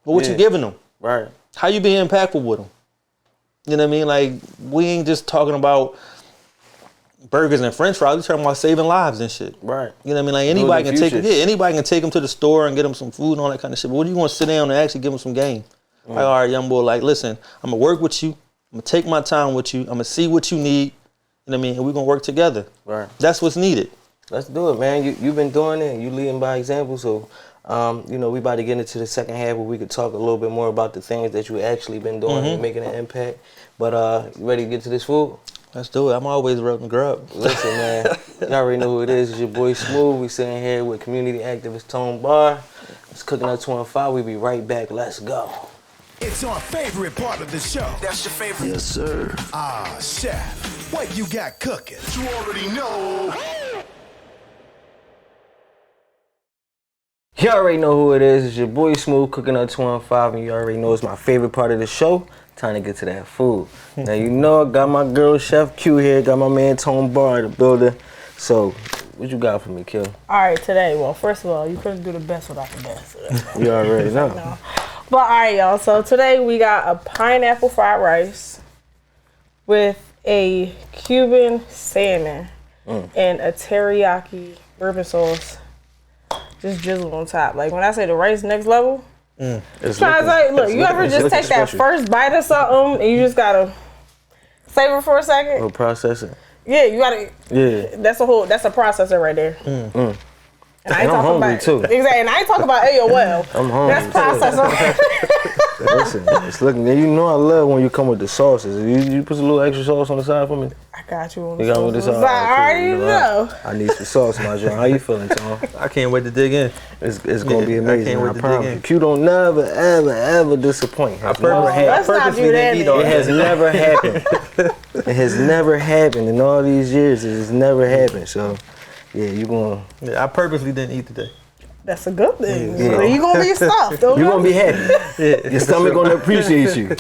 But what you giving them? Right. How you being impactful with them? You know what I mean? We ain't just talking about burgers and french fries. We talking about saving lives and shit. Right. You know what I mean? Anybody can take them. Yeah, anybody can take them to the store and get them some food and all that kind of shit. But what do you want to sit down and actually give them some game? All right, young boy, listen, I'm going to work with you. I'm going to take my time with you. I'm going to see what you need. You know what I mean? And we're going to work together. Right. That's what's needed. Let's do it, man. You've been doing it. You leading by example. So, we about to get into the second half where we could talk a little bit more about the things that you actually been doing and making an impact. But you ready to get to this food? Let's do it. I'm always rubbing grub. Listen, man. You already know who it is. It's your boy Smooth. We sitting here with community activist Tone Bar. It's Cooking Up 215. We be right back. Let's go. It's our favorite part of the show. That's your favorite? Yes, sir. Chef, what you got cooking? You already know. You already know who it is. It's your boy Smooth, Cooking Up 215, and you already know it's my favorite part of the show. Time to get to that food. Now, you know I got my girl Chef Q here, got my man Tone Bar in the building. So, what you got for me, Kill? All right, today, well, first of all, you couldn't do the best without the best. You already know. No. But all right, y'all, so today we got a pineapple fried rice with a Cuban salmon and a teriyaki bourbon sauce. Just drizzle on top. When I say the rice next level, it's trying to say, look, you ever just take that first bite of something and you just gotta savor for a second? Or process it. Yeah, you gotta. Yeah. That's a processor right there. And I ain't talking hungry about too. Exactly, and I ain't talking about AOL. I'm hungry. That's processor. Listen, it's looking. You know I love when you come with the sauces. You put a little extra sauce on the side for me. I got you on the You got me with this sauce. I already know. I need some sauce, my joint. How you feeling, Tom? I can't wait to dig in. It's gonna be amazing. I can't wait to promise. dig in. Q don't never, ever disappoint. I purposely didn't eat all It has day. never happened. It has never happened in all these years. It has never happened. So, yeah, you gonna. Yeah, I purposely didn't eat today. That's a good thing. Yeah. So you gonna be stuffed, don't You you? gonna be happy. Your stomach gonna appreciate you.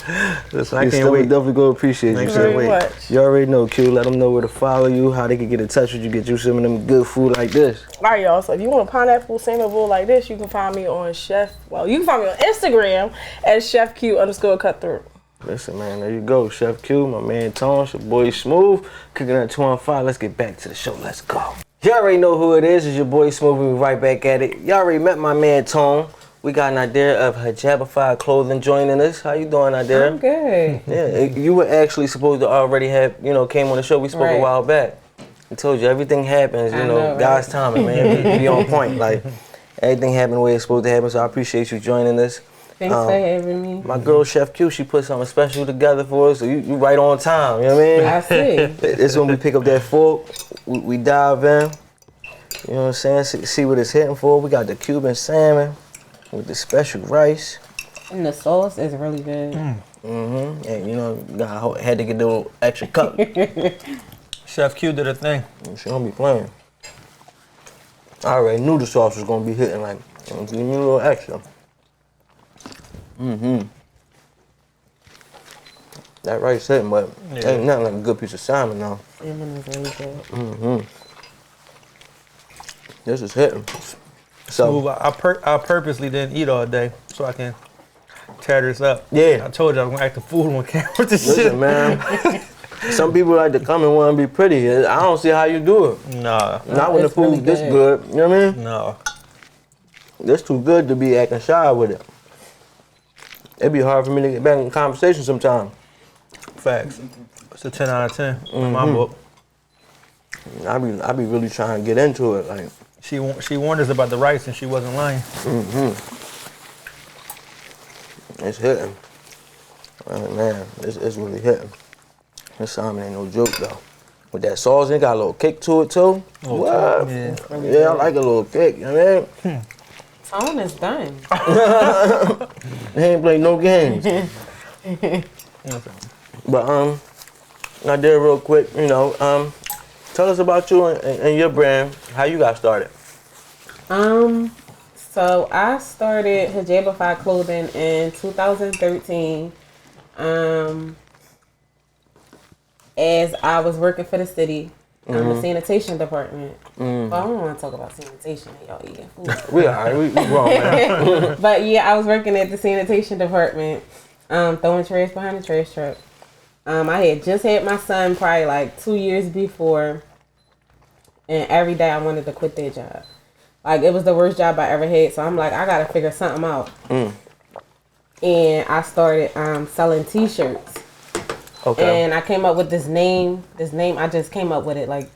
Listen, I Your can't stomach wait. definitely gonna appreciate you. Thank you So, very much. you already know, Q. Let them know where to follow you, how they can get in touch with you, get you some of them good food like this. All right, y'all. So if you want a pineapple salmon bowl like this, you can find me on you can find me on Instagram at chefq_cutthroat. Listen, man, there you go. Chef Q, my man Tone, your boy Smooth, cooking at 215. Let's get back to the show. Let's go. You already know who it is. It's your boy Smooth. We right back at it. You already met my man Tone. We got Nadira of Hijabified Clothing joining us. How you doing, Nadira? I'm good. Yeah, you were actually supposed to already have, came on the show. We spoke a Right. while back. I told you everything happens, I know, God's right? timing, man. Be on point. Like everything happened the way it's supposed to happen. So I appreciate you joining us. Thanks for having me. My girl Chef Q, she put something special together for us. So you right on time. You know what I mean? I see. It's when we pick up that fork, we dive in. You know what I'm saying? See what it's hitting for. We got the Cuban salmon with the special rice. And the sauce is really good. And had to get a little extra cup. Chef Q did a thing. She don't be playing. I already knew the sauce was gonna be hitting. Like, give me a little extra. That rice hitting, but ain't nothing like a good piece of salmon now. Salmon is really good. This is hitting. Smooth. So I purposely didn't eat all day so I can tear this up. Yeah. I told you I was gonna act the fool on camera with this shit. listen, man. Some people like to come and want to be pretty. I don't see how you do it. Nah. Not when the it's really food's this good. good. You know what I mean? No. It's too good to be acting shy with it. It'd be hard for me to get back in conversation sometimes. Facts. It's a 10 out of 10 in my book. I be really trying to get into it. Like, She warned us about the rice and she wasn't lying. it's hitting. Man, it's really hitting. This salmon ain't no joke though. With that sauce, it got a little kick to it too. What? Yeah. Yeah, I like a little kick. You know what I mean? Tone is done. They ain't play no games. But I did real quick. Tell us about you and your brand. How you got started? So I started Hijabified Clothing in 2013. As I was working for the city, the sanitation department. Well, I don't want to talk about sanitation and y'all eating food. We alright. We grown, man. But yeah, I was working at the sanitation department, throwing trash behind the trash truck. I had just had my son probably like 2 years before, and every day I wanted to quit that job. Like, it was the worst job I ever had, so I'm like, I gotta figure something out. And I started selling t-shirts. Okay. And I came up with this name, I just came up with it, like,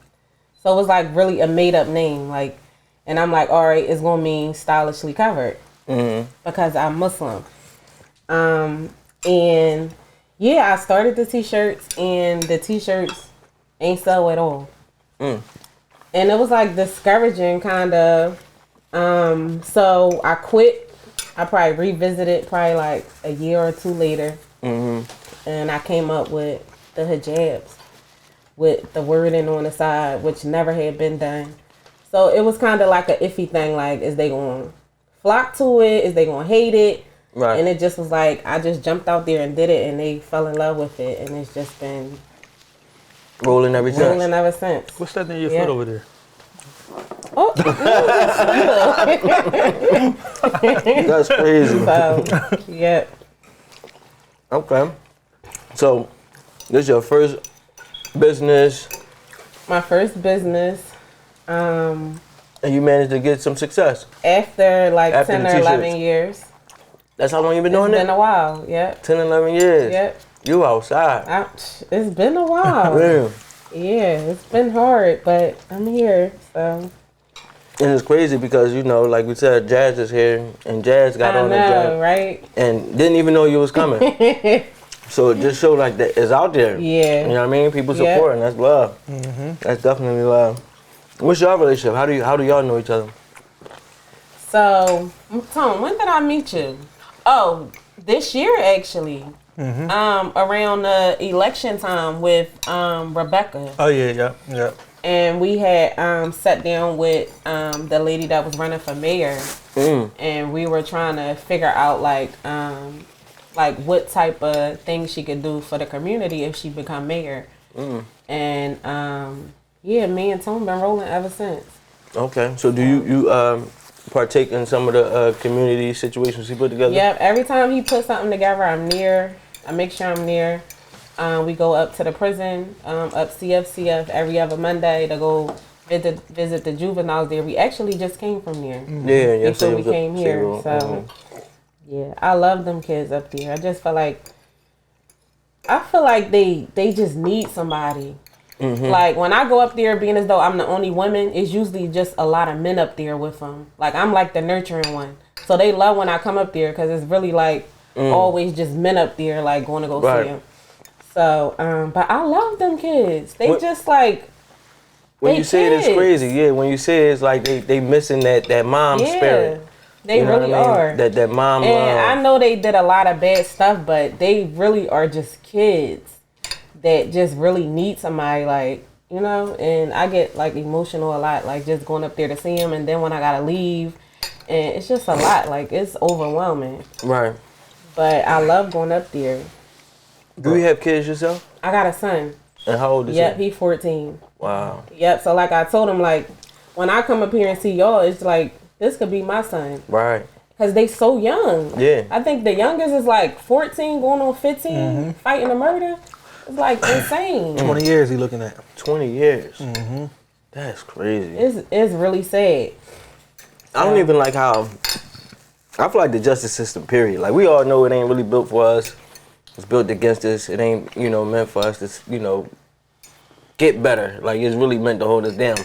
so it was like really a made up name, like, and I'm like, all right, it's gonna mean stylishly covered, because I'm Muslim. And yeah, I started the t-shirts, and the t-shirts ain't sell at all. And it was like discouraging, kind of. So I quit. I probably revisited probably like a year or two later. And I came up with the hijabs with the wording on the side, which never had been done. So it was kind of like an iffy thing, like, is they going to flock to it? Is they going to hate it? Right. And it just was like, I just jumped out there and did it, and they fell in love with it. And it's just been Rolling ever since. rolling ever since. What's that in your Yeah. foot over there? Oh, That's crazy. so, yeah. Okay. So, this is your first business, My first business, and you managed to get some success. after like After 10 the or t-shirts. 11 years. That's how long you been It's doing been it? a while, yep. 10, 11 years. Yep. You outside. It's been a while. Yeah. Yeah, it's been hard, but I'm here, so. And it's crazy because, you know, like we said, Jazz is here, and Jazz got on the joint, right? and didn't even know you was coming. So it just showed like that it's out there. Yeah. You know what I mean? People supporting. That's love. That's definitely love. What's your relationship? How do y'all know each other? So, Tone, when did I meet you? Oh, this year actually. Around the election time with Rebecca. Oh yeah. And we had sat down with the lady that was running for mayor, and we were trying to figure out like what type of things she could do for the community if she become mayor. And me and Tone been rolling ever since. Okay, so do you partake in some of the community situations he put together? Yep, every time he puts something together, I'm near. I make sure I'm near. We go up to the prison, up CFCF every other Monday to go visit the juveniles there. We actually just came from there. Yeah, before we came here. So, yeah, I love them kids up there. I just feel like they just need somebody. Like when I go up there, being as though I'm the only woman, it's usually just a lot of men up there with them. Like I'm like the nurturing one, so they love when I come up there because it's really like always just men up there like going to go see them. So, but I love them kids. They just like when you say it, it's crazy. Yeah, when you say it, it's like they missing that mom spirit. They really are. That mom. And I know they did a lot of bad stuff, but they really are just kids that just really need somebody, like, you know. And I get like emotional a lot, like just going up there to see them, and then when I gotta leave, and it's just a lot. Like it's overwhelming. Right. But I love going up there. Do you have kids yourself? I got a son. And how old is he? Yep, he's 14. Wow. Yep. So like I told him, like when I come up here and see y'all, it's like this could be my son. Right. Because they so young. Yeah. I think the youngest is like 14 going on 15 fighting a murder. It's like insane. 20 years he looking at. 20 years. That's crazy. It's really sad. I don't even like how, I feel like the justice system, period. Like we all know it ain't really built for us. It's built against us. It ain't, meant for us to, get better. Like it's really meant to hold us down.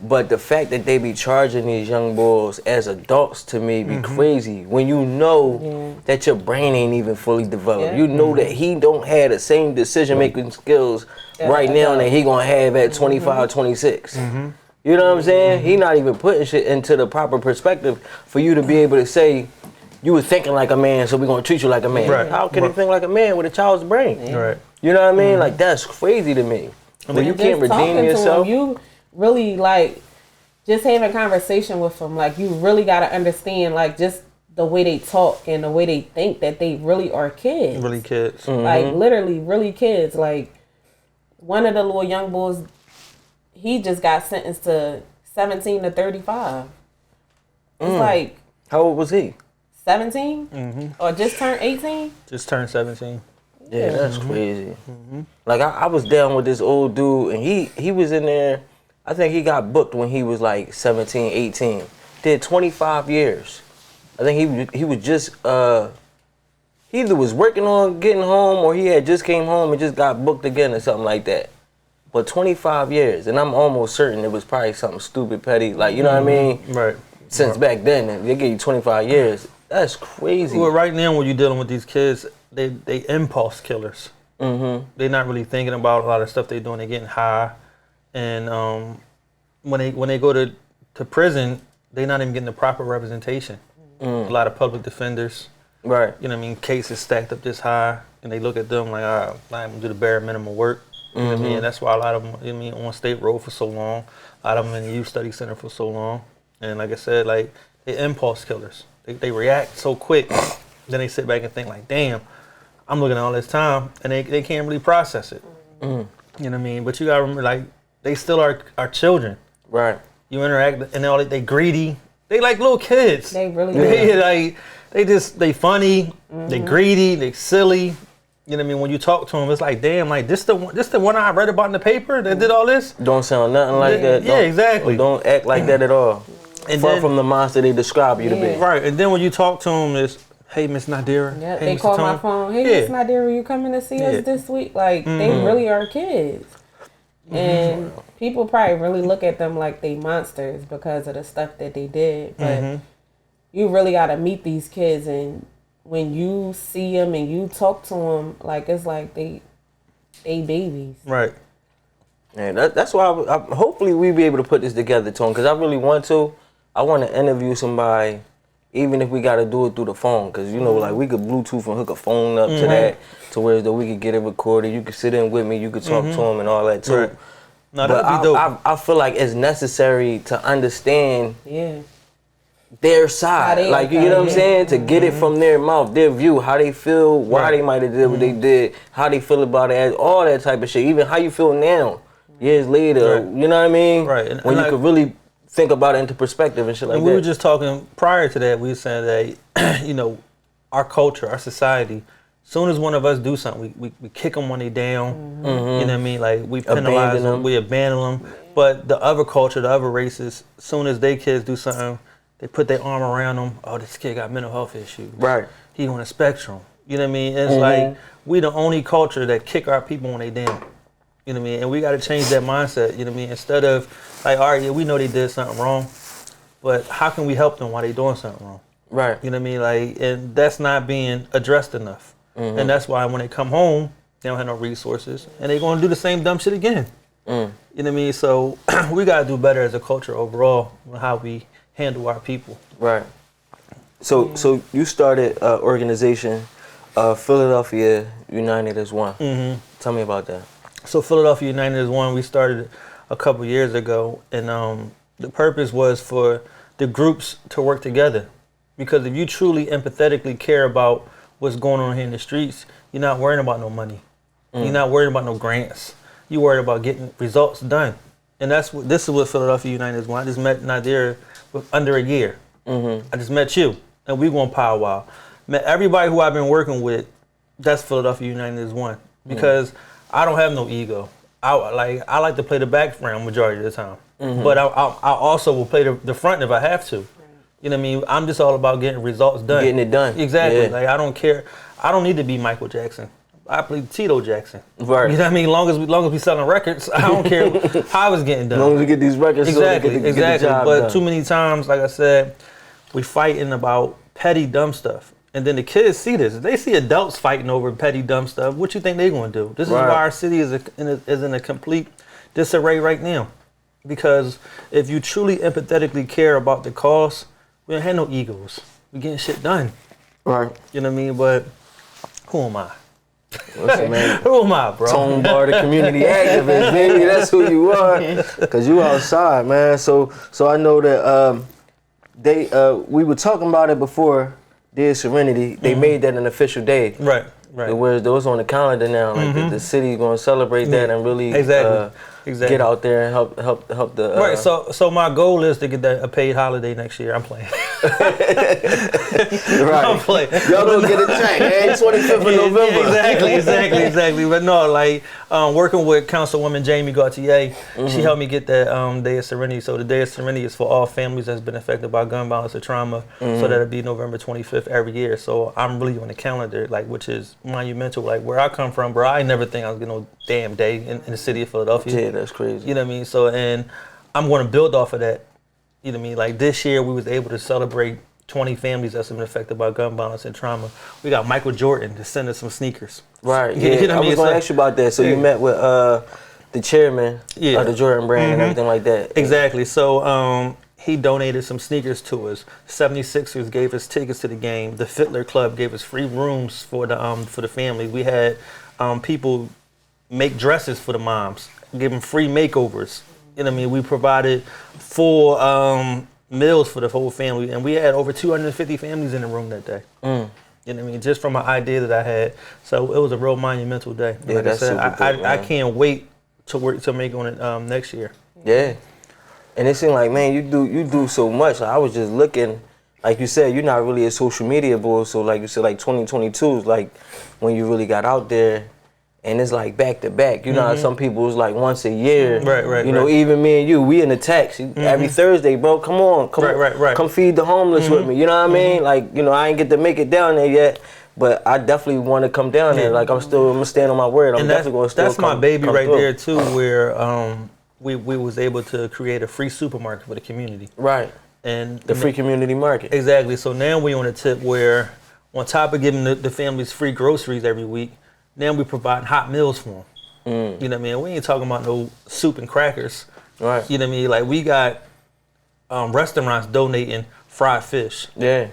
But the fact that they be charging these young boys as adults to me be crazy. When you know that your brain ain't even fully developed. You know that he don't have the same decision making skills right now that he gonna have at 25, 26. You know what I'm saying? He not even putting shit into the proper perspective for you to be able to say, you were thinking like a man, so we're gonna treat you like a man. Right. How can he think like a man with a child's brain? Right. You know what I mean? Like that's crazy to me. When you can't redeem yourself. You really like just having conversation with them. Like you really gotta understand like just the way they talk and the way they think that they really are kids. Really kids. Like literally really kids. Like one of the little young boys, he just got sentenced to 17 to 35. It's like, how old was he? 17? Or just turned 18? Just turned 17. Yeah, that's crazy. Like I was down with this old dude, and he was in there. I think he got booked when he was like 17, 18. Did 25 years. I think he was just he either was working on getting home or he had just came home and just got booked again or something like that. But 25 years, and I'm almost certain it was probably something stupid, petty, like you know what I mean? Right. Since back then, they give you 25 years. That's crazy. Well, right now when you're dealing with these kids, they impulse killers. They're not really thinking about a lot of stuff they're doing. They're getting high, and when they go to prison, they're not even getting the proper representation. A lot of public defenders, right? You know what I mean? Cases stacked up this high, and they look at them like, I'm gonna do the bare minimum work. You know what I mean? And that's why a lot of them, you know what I mean, on State Road for so long. A lot of them in the Youth Study Center for so long. And like I said, like they're impulse killers. They react so quick. Then they sit back and think like, damn, I'm looking at all this time, and they can't really process it. You know what I mean? But you gotta remember, like, they still are children. Right. You interact, and they greedy. They like little kids. They really they funny. They greedy. They silly. You know what I mean? When you talk to them, it's like, damn, like this the one I read about in the paper that did all this. Don't sound nothing like that. Yeah, exactly. Don't act like that at all. And Far from the monster they describe you to be. Right. And then when you talk to them, it's, hey, Miss Nadira. Yeah, hey, they Mr. call Tone. my phone. Hey, Miss Nadira, you coming to see us this week? Like they really are kids. And people probably really look at them like they monsters because of the stuff that they did. But you really got to meet these kids, and when you see them and you talk to them, like it's like they babies. Right. And that's why hopefully we be able to put this together, Tone, because I really want to. I want to interview somebody, even if we got to do it through the phone, because, you know, like we could Bluetooth and hook a phone up to that, to where we could get it recorded. You could sit in with me, you could talk to them and all that too. Right. No, but that'd be dope. I feel like it's necessary to understand their side, like, you know what I'm saying, to get it from their mouth, their view, how they feel, why they might have did what they did, how they feel about it, all that type of shit, even how you feel now, years later, you know what I mean? Right. And when you could really think about it into perspective and shit like that. And we were just talking prior to that, we were saying that, you know, our culture, our society, as soon as one of us do something, we kick them when they down, you know what I mean? Like, we penalize them, we abandon them. But the other culture, the other races, as soon as they kids do something, they put their arm around them. Oh, this kid got mental health issues. Right. He on a spectrum. You know what I mean? It's like, we the only culture that kick our people when they down. You know what I mean? And we got to change that mindset, you know what I mean? Instead of, like, all right, yeah, we know they did something wrong, but how can we help them while they doing something wrong? Right. You know what I mean? Like, and that's not being addressed enough. And that's why when they come home, they don't have no resources, and they're going to do the same dumb shit again. You know what I mean? So we got to do better as a culture overall on how we handle our people. Right. So you started an organization, Philadelphia United as One. Tell me about that. So Philadelphia United as One, we started a couple years ago, and the purpose was for the groups to work together. Because if you truly empathetically care about what's going on here in the streets, you're not worrying about no money. You're not worried about no grants. You're worried about getting results done. And this is what Philadelphia United is. When I just met Nadir under a year. I just met you, and we going powwow. Met everybody who I've been working with. That's Philadelphia United is One, because I don't have no ego. I like to play the background majority of the time, but I also will play the front if I have to. You know what I mean? I'm just all about getting results done. Getting it done. Exactly. Yeah. Like, I don't care. I don't need to be Michael Jackson. I play Tito Jackson. Right. You know what I mean? Long as we selling records, I don't care how it's getting done. As long as we get these records, exactly. Get the job but done. Too many times, like I said, we fighting about petty dumb stuff. And then the kids see this. If they see adults fighting over petty dumb stuff, what you think they're going to do? This is why our city is in a complete disarray right now. Because if you truly empathetically care about the cause, we don't have no egos. We getting shit done. Right. You know what I mean? But who am I? Listen, man. Who am I, bro? Tone Bar, the community activist, baby. That's who you are. Cause you outside, man. So I know that we were talking about it before. Dear Serenity, they made that an official day. Right. Right. It was on the calendar now. Like the city's gonna celebrate that and really get out there and help the. Right. So my goal is to get a paid holiday next year. I'm playing. Right. I'm playing. Y'all gonna get a check, man. 25th of November. Exactly. But no, like working with Councilwoman Jamie Gauthier, she helped me get that Day of Serenity. So the Day of Serenity is for all families that's been affected by gun violence or trauma. So that'll be November 25th every year. So I'm really on the calendar, like, which is monumental. Like, where I come from, bro, I never think I was getting no damn day in the city of Philadelphia. Yeah, that's crazy. You know what I mean? So, and I'm going to build off of that. You know what I mean? Like, this year we was able to celebrate 20 families that's been affected by gun violence and trauma. We got Michael Jordan to send us some sneakers. Right. Yeah. You know what I was going to ask you about that. So you met with the chairman of the Jordan brand and everything like that. Exactly. So he donated some sneakers to us. 76ers gave us tickets to the game. The Fiddler Club gave us free rooms for the family. We had people make dresses for the moms, give them free makeovers. You know what I mean? We provided full meals for the whole family, and we had over 250 families in the room that day. You know what I mean? Just from an idea that I had. So it was a real monumental day. Yeah, like that's I said, super good, I can't wait to make on it next year. Yeah. And it seemed like, man, you do so much. Like, I was just looking, like you said, you're not really a social media boy. So like you said, like 2022 is like when you really got out there, and it's like back to back. You know how some people is like once a year. Right. You know, even me and you, we in the text every Thursday, bro. Come on, come feed the homeless with me. You know what I mean? Like, you know, I ain't get to make it down there yet, but I definitely want to come down there. Like, I'm gonna stand on my word. I'm definitely gonna still that's my baby right there too, where we was able to create a free supermarket for the community. Right. And the free community market. Exactly. So now we on a tip where, on top of giving the families free groceries every week, now we provide hot meals for them. You know what I mean? We ain't talking about no soup and crackers. Right. You know what I mean? Like, we got restaurants donating fried fish. Yeah.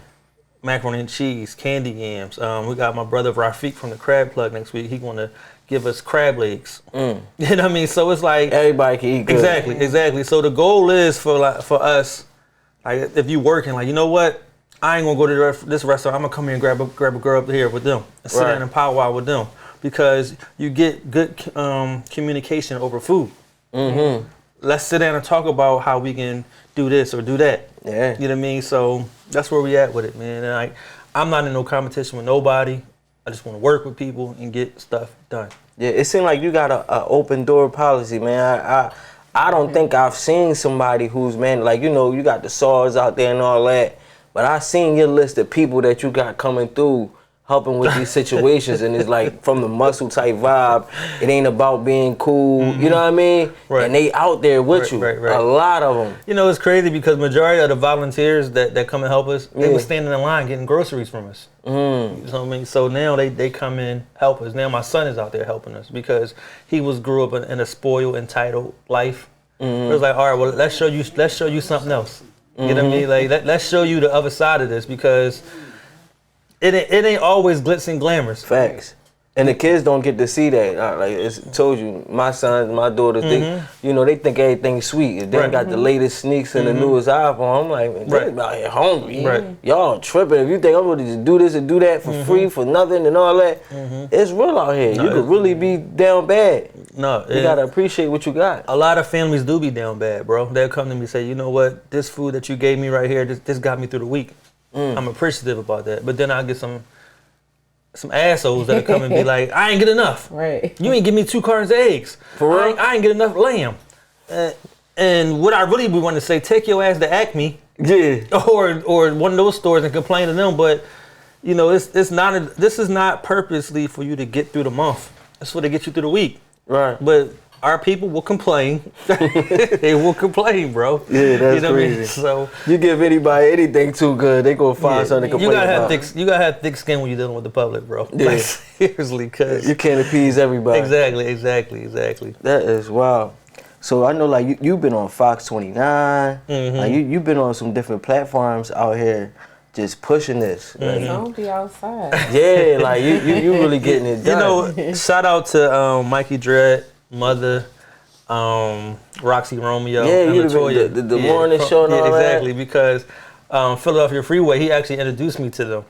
Macaroni and cheese, candy yams. We got my brother Rafiq from the Crab Plug next week. He going to give us crab legs. You know what I mean? So it's like everybody can eat good. Exactly. So the goal is for us, like, if you working, like, you know what? I ain't gonna go to this restaurant. I'm gonna come here and grab a girl up here with them and sit down and powwow with them, because you get good communication over food. Let's sit down and talk about how we can do this or do that. Yeah. You know what I mean? So that's where we at with it, man. And I'm not in no competition with nobody. I just want to work with people and get stuff done. Yeah, it seems like you got a open door policy, man. I don't think I've seen somebody who's, man, like, you know, you got the SARS out there and all that, but I seen your list of people that you got coming through helping with these situations, and it's like from the muscle type vibe. It ain't about being cool, you know what I mean? Right. And they out there with you, a lot of them. You know, it's crazy because majority of the volunteers that come and help us, they were standing in line getting groceries from us. You know what I mean? So now they come in, help us. Now my son is out there helping us because he grew up in a spoiled, entitled life. It was like, all right, well, let's show you something else. You know what I mean? Like, let's show you the other side of this, because it ain't always glitz and glamours. Facts. And the kids don't get to see that. Like I told you, my sons, my daughters, they, you know, they think everything's sweet. If they ain't got the latest sneaks and the newest iPhone, I'm like, man, they out here hungry. Y'all tripping. If you think I'm going to just do this and do that for free, for nothing and all that, it's real out here. You could really be down bad. No, you got to appreciate what you got. A lot of families do be down bad, bro. They'll come to me and say, you know what, this food that you gave me right here, this got me through the week. I'm appreciative about that. But then I'll get some assholes that'll come and be like, I ain't get enough. Right. You ain't give me 2 cartons of eggs. For real? I ain't get enough lamb. And what I really would want to say, take your ass to Acme. Yeah. Or one of those stores and complain to them. But, you know, this is not purposely for you to get through the month. It's for to get you through the week. Right. But our people will complain. They will complain, bro. Yeah, that's you know crazy. What I mean? So you give anybody anything too good, they gonna find something to complain about. You gotta have thick skin when you're dealing with the public, bro. Yeah. Like, seriously, cause you can't appease everybody. Exactly. That is wild. So I know, like, you've been on Fox 29. Like, you've been on some different platforms out here, just pushing this. Like, Don't be outside. Yeah, like you really getting it done. You know, shout out to Mikey Dredd, Mother, Roxy Romeo, and Latoya. The morning show and all exactly, because Philadelphia Freeway, he actually introduced me to them.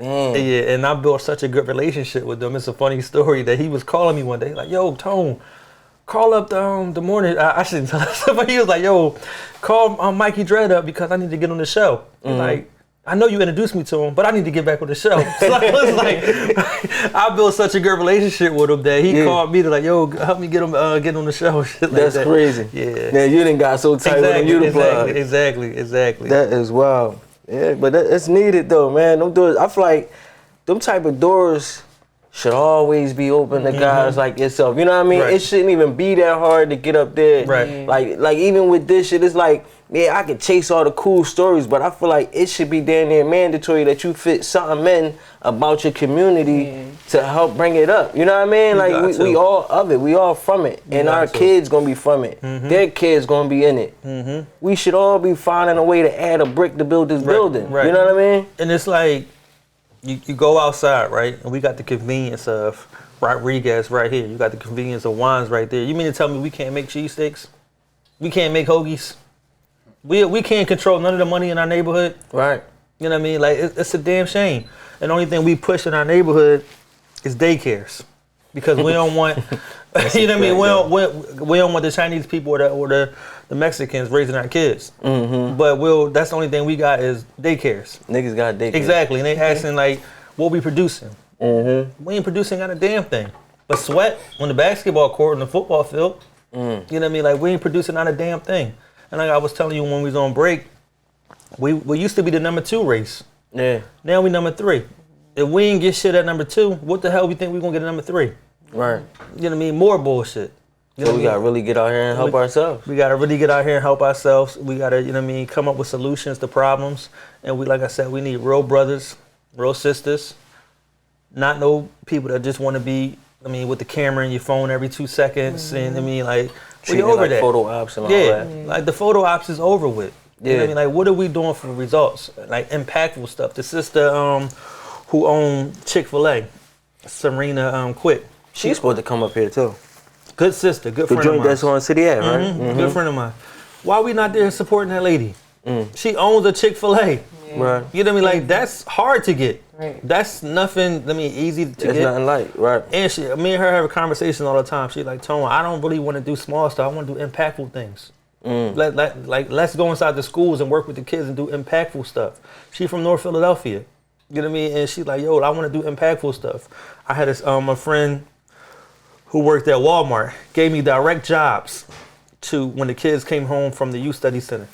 Yeah, and I built such a good relationship with them. It's a funny story that he was calling me one day, like, yo, Tone, call up the morning. I shouldn't tell him, but he was like, yo, call Mikey Dredd up because I need to get on the show. Like, I know you introduced me to him, but I need to get back on the show. So I was like, I built such a good relationship with him that he called me to like, yo, help me get him get on the show. Shit like That's that. Crazy. Yeah. Man, you done got so tight with him, you the plug. Exactly. That is wild. Yeah, but it's needed though, man. Them doors, I feel like them type of doors should always be open to guys like yourself. You know what I mean? It shouldn't even be that hard to get up there. Right. Like even with this shit, it's like, yeah, I could chase all the cool stories, but I feel like it should be damn near mandatory that you fit something in about your community to help bring it up. You know what I mean? Like we all of it, we all from it, and our kids gonna be from it. Their kids gonna be in it. We should all be finding a way to add a brick to build this building. You know what I mean? And it's like you go outside, right? And we got the convenience of Rodriguez right here. You got the convenience of Juan's right there. You mean to tell me we can't make cheesesteaks? We can't make hoagies? We can't control none of the money in our neighborhood. Right. You know what I mean? Like, it's a damn shame. And the only thing we push in our neighborhood is daycares. Because we don't want, you know what I mean? We don't want the Chinese people or the Mexicans raising our kids. But that's the only thing we got is daycares. Niggas got daycares. Exactly. And they asking, like, what we producing? We ain't producing out a damn thing. But sweat on the basketball court and the football field. You know what I mean? Like, we ain't producing out a damn thing. And like I was telling you when we was on break, we used to be the number 2 race. Yeah. Now we number 3. If we ain't get shit at number 2, what the hell we think we gonna get at number 3? Right. You know what I mean? More bullshit. So we gotta really get out here and help ourselves. We gotta really get out here and help ourselves. We gotta, you know what I mean, come up with solutions to problems. And we, like I said, we need real brothers, real sisters, not no people that just want to be, I mean, with the camera in your phone every 2 seconds. And I mean, like, we over like that. Photo ops and all that. Like the photo ops is over with. You know what I mean? Like, what are we doing for results? Like impactful stuff. The sister who owned Chick-fil-A, Serena Quick. She's supposed to come up here too. Good sister, good friend The of joint mine. that's on City Ave, right? Mm-hmm. Good friend of mine. Why we not there supporting that lady? She owns a Chick-fil-A. Right. You know what I mean? Like, that's hard to get. Right. That's nothing, I mean, easy to get. It's nothing like, right. And me and her have a conversation all the time. She's like, Tone, I don't really want to do small stuff. I want to do impactful things. Let's go inside the schools and work with the kids and do impactful stuff. She's from North Philadelphia. You know what I mean? And she's like, yo, I want to do impactful stuff. I had a friend who worked at Walmart, gave me direct jobs to when the kids came home from the youth study center.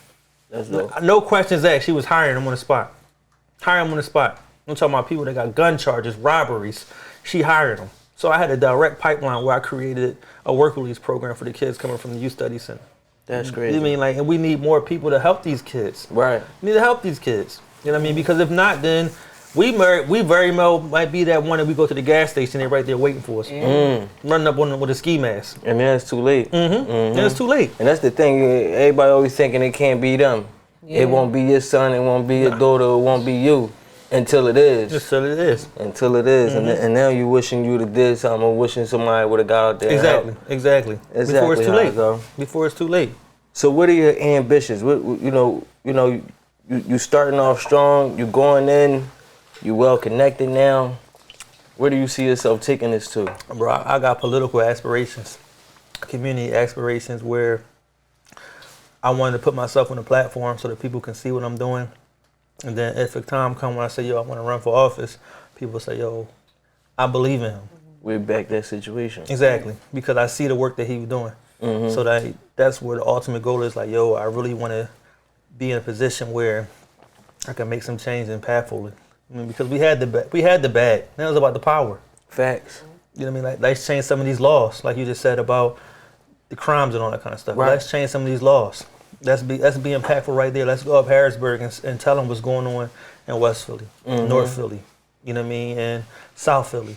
That's dope. No questions asked. She was hiring them on the spot. I'm talking about people that got gun charges, robberies. She hired them. So I had a direct pipeline where I created a work release program for the kids coming from the youth study center. That's crazy. You know what I mean? Like, and we need more people to help these kids. Right. We need to help these kids. You know what I mean? Because if not, then we very well might be that one that we go to the gas station, they're right there waiting for us. Running up on them with a ski mask. And then it's too late. And it's too late. And that's the thing, everybody always thinking it can't be them. It won't be your son, it won't be your daughter, it won't be you. Until it is. Until it is. Until it is. And now you wishing you did something or wishing somebody would have got out there. Exactly. Before it's too late. Before it's too late. So what are your ambitions? What, you starting off strong, you going in, you well connected now. Where do you see yourself taking this to? Bro, I got political aspirations, community aspirations where I wanted to put myself on a platform so that people can see what I'm doing. And then if the time comes when I say, yo, I want to run for office, people say, yo, I believe in him. We're back that situation. Exactly, because I see the work that he was doing. So that's where the ultimate goal is, like, yo, I really want to be in a position where I can make some change impactfully. I mean, because we had the bad. Now it's about the power. Facts. You know what I mean? Like, let's change some of these laws, like you just said about the crimes and all that kind of stuff. Right. Let's change some of these laws. Let's be impactful right there. Let's go up Harrisburg and tell them what's going on in West Philly, North Philly. You know what I mean? And South Philly.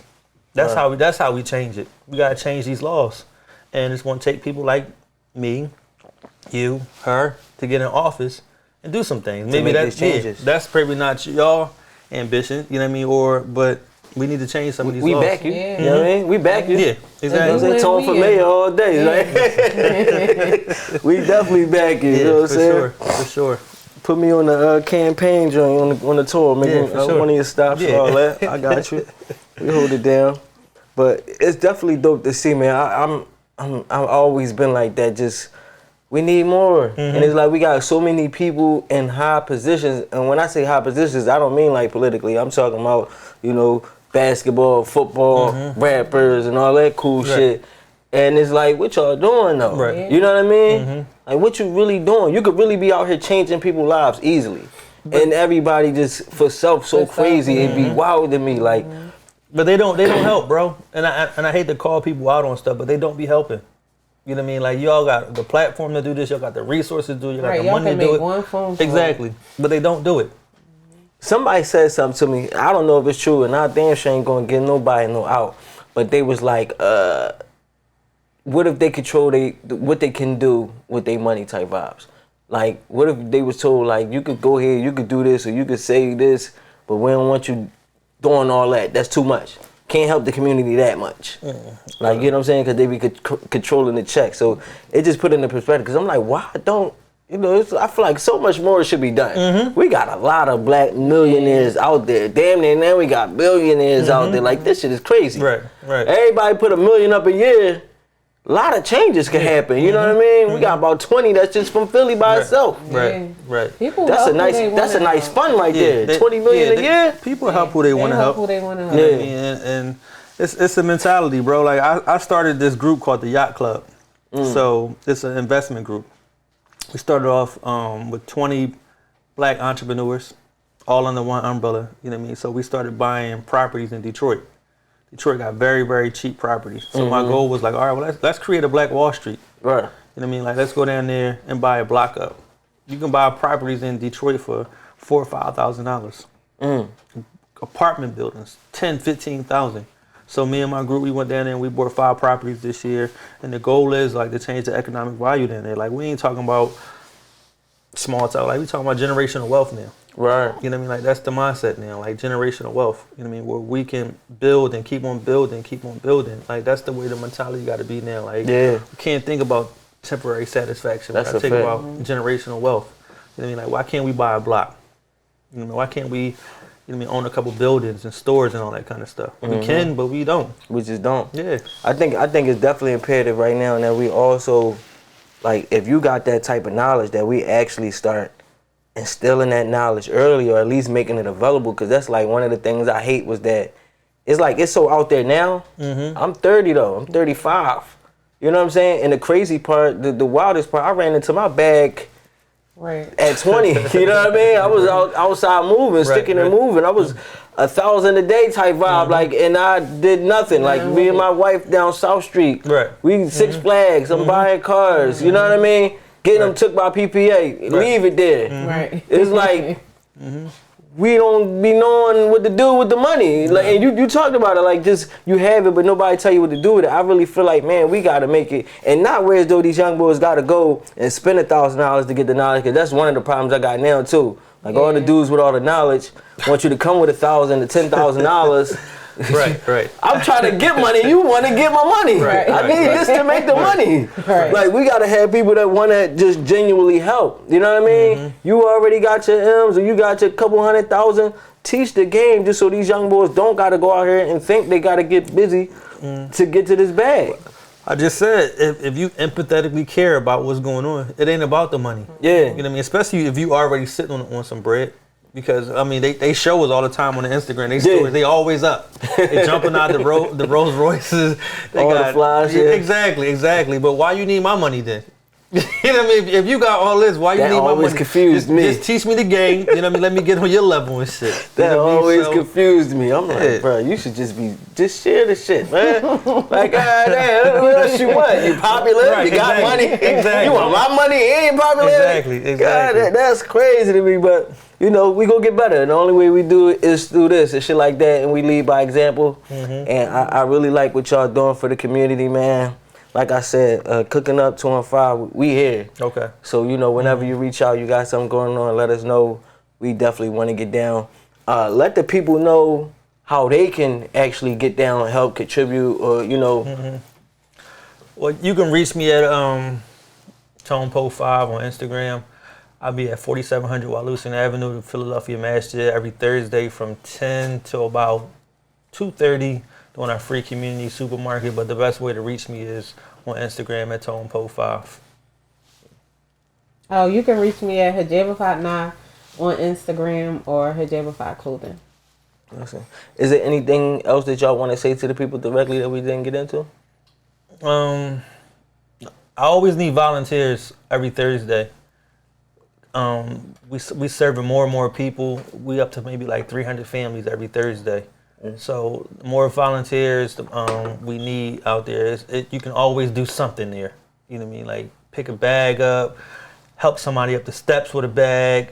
That's how we change it. We gotta change these laws, and it's gonna take people like me, you, her, to get in office and do some things. Maybe that's probably not y'all ambition. You know what I mean? But we need to change some of these laws. We back you. You know what I mean? We back you. Yeah, exactly. They Tone for mayor all day. Like, we definitely back you. You know what I'm saying? For sure. Put me on the campaign joint on the tour. Make one of your stops and all that. I got you. We hold it down. But it's definitely dope to see, man. I've always been like that. Just we need more, and it's like we got so many people in high positions. And when I say high positions, I don't mean like politically. I'm talking about basketball, football, rappers, and all that cool shit. And it's like, what y'all doing though? Right. You know what I mean? Like, what you really doing? You could really be out here changing people's lives easily. And everybody just for self so crazy. It'd be wild to me. Like, but they don't help, bro. And I hate to call people out on stuff, but they don't be helping. You know what I mean? Like, y'all got the platform to do this, y'all got the resources to do it, you got the money to do it. One phone call. Exactly. But they don't do it. somebody said something to me. I don't know if it's true, and I damn sure ain't gonna get nobody no out. But they was like, what if they control what they can do with their money type vibes? Like, what if they was told, like, you could go here, you could do this, or you could say this, but we don't want you doing all that. That's too much. Can't help the community that much. Like, you know what I'm saying? Because they be controlling the check. So it just put it into perspective. Because I'm like, why don't, you know, I feel like so much more should be done. We got a lot of black millionaires out there. Damn near now we got billionaires out there. Like, this shit is crazy. Right. Everybody put $1 million up a year. A lot of changes can happen. You know what I mean? We got about 20 that's just from Philly by itself. Right. People That's a nice fund right there. 20 million a year. People help who they want to help. Who they want to help. And it's a mentality, bro. Like I started this group called the Yacht Club. So it's an investment group. We started off with 20 black entrepreneurs, all under one umbrella. You know what I mean? So we started buying properties in Detroit. Detroit got very, very cheap properties. So my goal was like, all right, well, let's create a Black Wall Street. Right. You know what I mean? Like, let's go down there and buy a block up. You can buy properties in Detroit for $4,000 or $5,000. Apartment buildings, $10,000, $15,000. So me and my group, we went down there and we bought 5 properties this year. And the goal is like to change the economic value down there. Like, we ain't talking about small town. Like, we talking about generational wealth now. Right. You know what I mean? Like, that's the mindset now, like generational wealth. You know what I mean? Where we can build and keep on building, keep on building. Like, that's the way the mentality got to be now. Like, we can't think about temporary satisfaction. That's we got to a think fact. about generational wealth. You know what I mean? Like, why can't we buy a block? You know, why can't we, you know what I mean, own a couple buildings and stores and all that kind of stuff? We can, but we don't. We just don't. Yeah. I think it's definitely imperative right now that we also, like, if you got that type of knowledge, that we actually start instilling that knowledge early, or at least making it available. Because that's like one of the things I hate was that it's like it's so out there now. I'm 30 though. I'm 35. You know what I'm saying? And the crazy part, the wildest part, I ran into my bag at 20. You know what I mean? I was outside moving, sticking and moving. I was 1,000 a day type vibe, like, and I did nothing. Like, me and my wife down South Street. We Six Flags. I'm buying cars. You know what I mean? Getting them took by PPA. Leave it there. It's like we don't be knowing what to do with the money. Like, and you talked about it, like, just you have it, but nobody tell you what to do with it. I really feel like, man, we got to make it, and not where as though these young boys got to go and spend $1,000 to get the knowledge, because that's one of the problems I got now too. Like, all the dudes with all the knowledge want you to come with $1,000 to $10,000. Right. I'm trying to get money. You want to get my money. I need this to make the money. Like, we got to have people that want to just genuinely help. You know what I mean? You already got your M's or you got your couple $100,000. Teach the game just so these young boys don't got to go out here and think they got to get busy to get to this bag. I just said, if you empathetically care about what's going on, it ain't about the money. Yeah. You know what I mean? Especially if you already sitting on some bread. Because, I mean, they show us all the time on the Instagram. They always up. They jumping out the Rolls Royces. They all got the flies, Exactly. But why you need my money then? You know what I mean? If you got all this, why you need my money? That always confused me. Just teach me the game. You know what I mean? Let me get on your level and shit. That always confused me. I'm like, bro, you should just share the shit, man. Like, goddamn, what else you want? You popular? You got money? Exactly. You want my money? You ain't popular? Exactly. God, that's crazy to me, but you know, we gonna get better. And the only way we do it is through this and shit like that, and we lead by example. And I really like what y'all doing for the community, man. Like I said, Cooking Up 215, we here. Okay. So, you know, whenever you reach out, you got something going on, let us know. We definitely want to get down. Let the people know how they can actually get down and help contribute, or, you know. Well, you can reach me at TonePo5 on Instagram. I'll be at 4700 Walloosin Avenue, Philadelphia, Massachusetts, every Thursday from 10 till about 2:30 doing our free community supermarket. But the best way to reach me is on Instagram at TonePo5. Oh, you can reach me at Hijabafat9 on Instagram or Hijabafat Clothing. Listen. Is there anything else that y'all want to say to the people directly that we didn't get into? I always need volunteers every Thursday. We serving more and more people. We up to maybe like 300 families every Thursday. So more volunteers we need out there. You can always do something there. You know what I mean? Like pick a bag up, help somebody up the steps with a bag.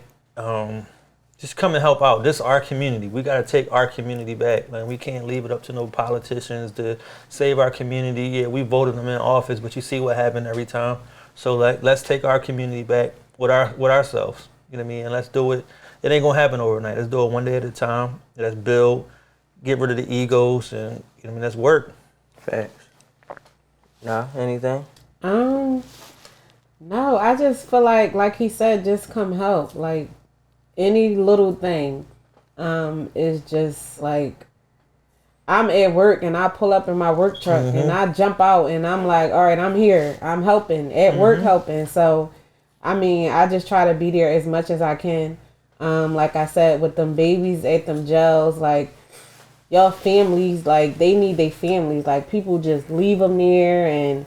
Just come and help out. This is our community. We got to take our community back. Like, we can't leave it up to no politicians to save our community. Yeah, we voted them in office, but you see what happened every time. So let's take our community back with ourselves. You know what I mean? And let's do it. It ain't gonna happen overnight. Let's do it one day at a time. Let's build, get rid of the egos, and you know what I mean, let's work. Facts. Nah, anything? No, I just feel like he said, just come help. Like any little thing is just like, I'm at work and I pull up in my work truck and I jump out and I'm like, all right, I'm here. I'm helping at work, helping. So, I mean, I just try to be there as much as I can. Like I said, with them babies at them jails, like y'all families, like they need their families. Like people just leave them there, and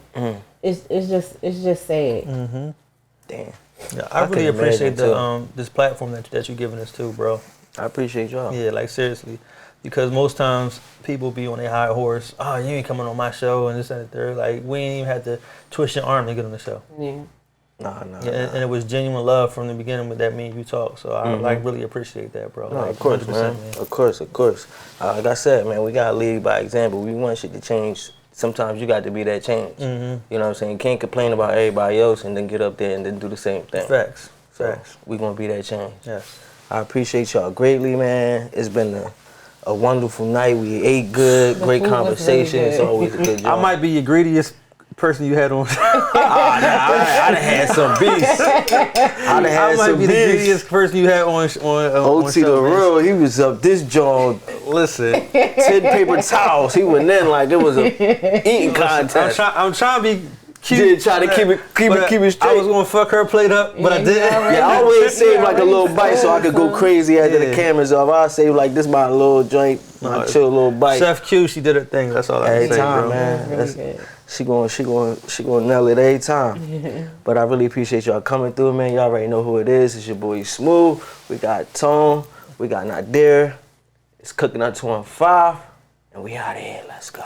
it's just sad. Damn. Yeah, I really appreciate this platform that you're giving us too, bro. I appreciate y'all. Yeah, like seriously. because most times people be on their high horse. Oh, you ain't coming on my show and this and the third. Like we ain't even had to twist your arm to get on the show. Yeah. Nah. And it was genuine love from the beginning with that me and you talk. So I like really appreciate that, bro. No, like, of course, 100%, man. Of course. Like I said, man, we gotta lead by example. We want shit to change. Sometimes you got to be that change. You know what I'm saying? You can't complain about everybody else and then get up there and then do the same thing. Facts. So we gonna be that change. Yes. I appreciate y'all greatly, man. It's been a wonderful night. We ate good, great conversation. Really good. It's always a good job. I might be your greediest person you had on. I done had some beasts. I might be the greediest person you had on OT the real, he was up this joint. Listen, 10 paper towels. He went in like it was a eating contest. I'm trying to be cute. Did try to keep it straight. I was gonna fuck her plate up, but I didn't. Yeah, I always save like a little bite so I could go crazy after the cameras off. I save like this my little joint, my chill little bite. Chef Q, she did her thing. That's all I can say, time, bro. man. Really She gonna nail it every time. But I really appreciate y'all coming through, man. Y'all already know who it is. It's your boy Smooth. We got Tone. We got Nadir. It's Cooking Up 215. And we out of here. Let's go.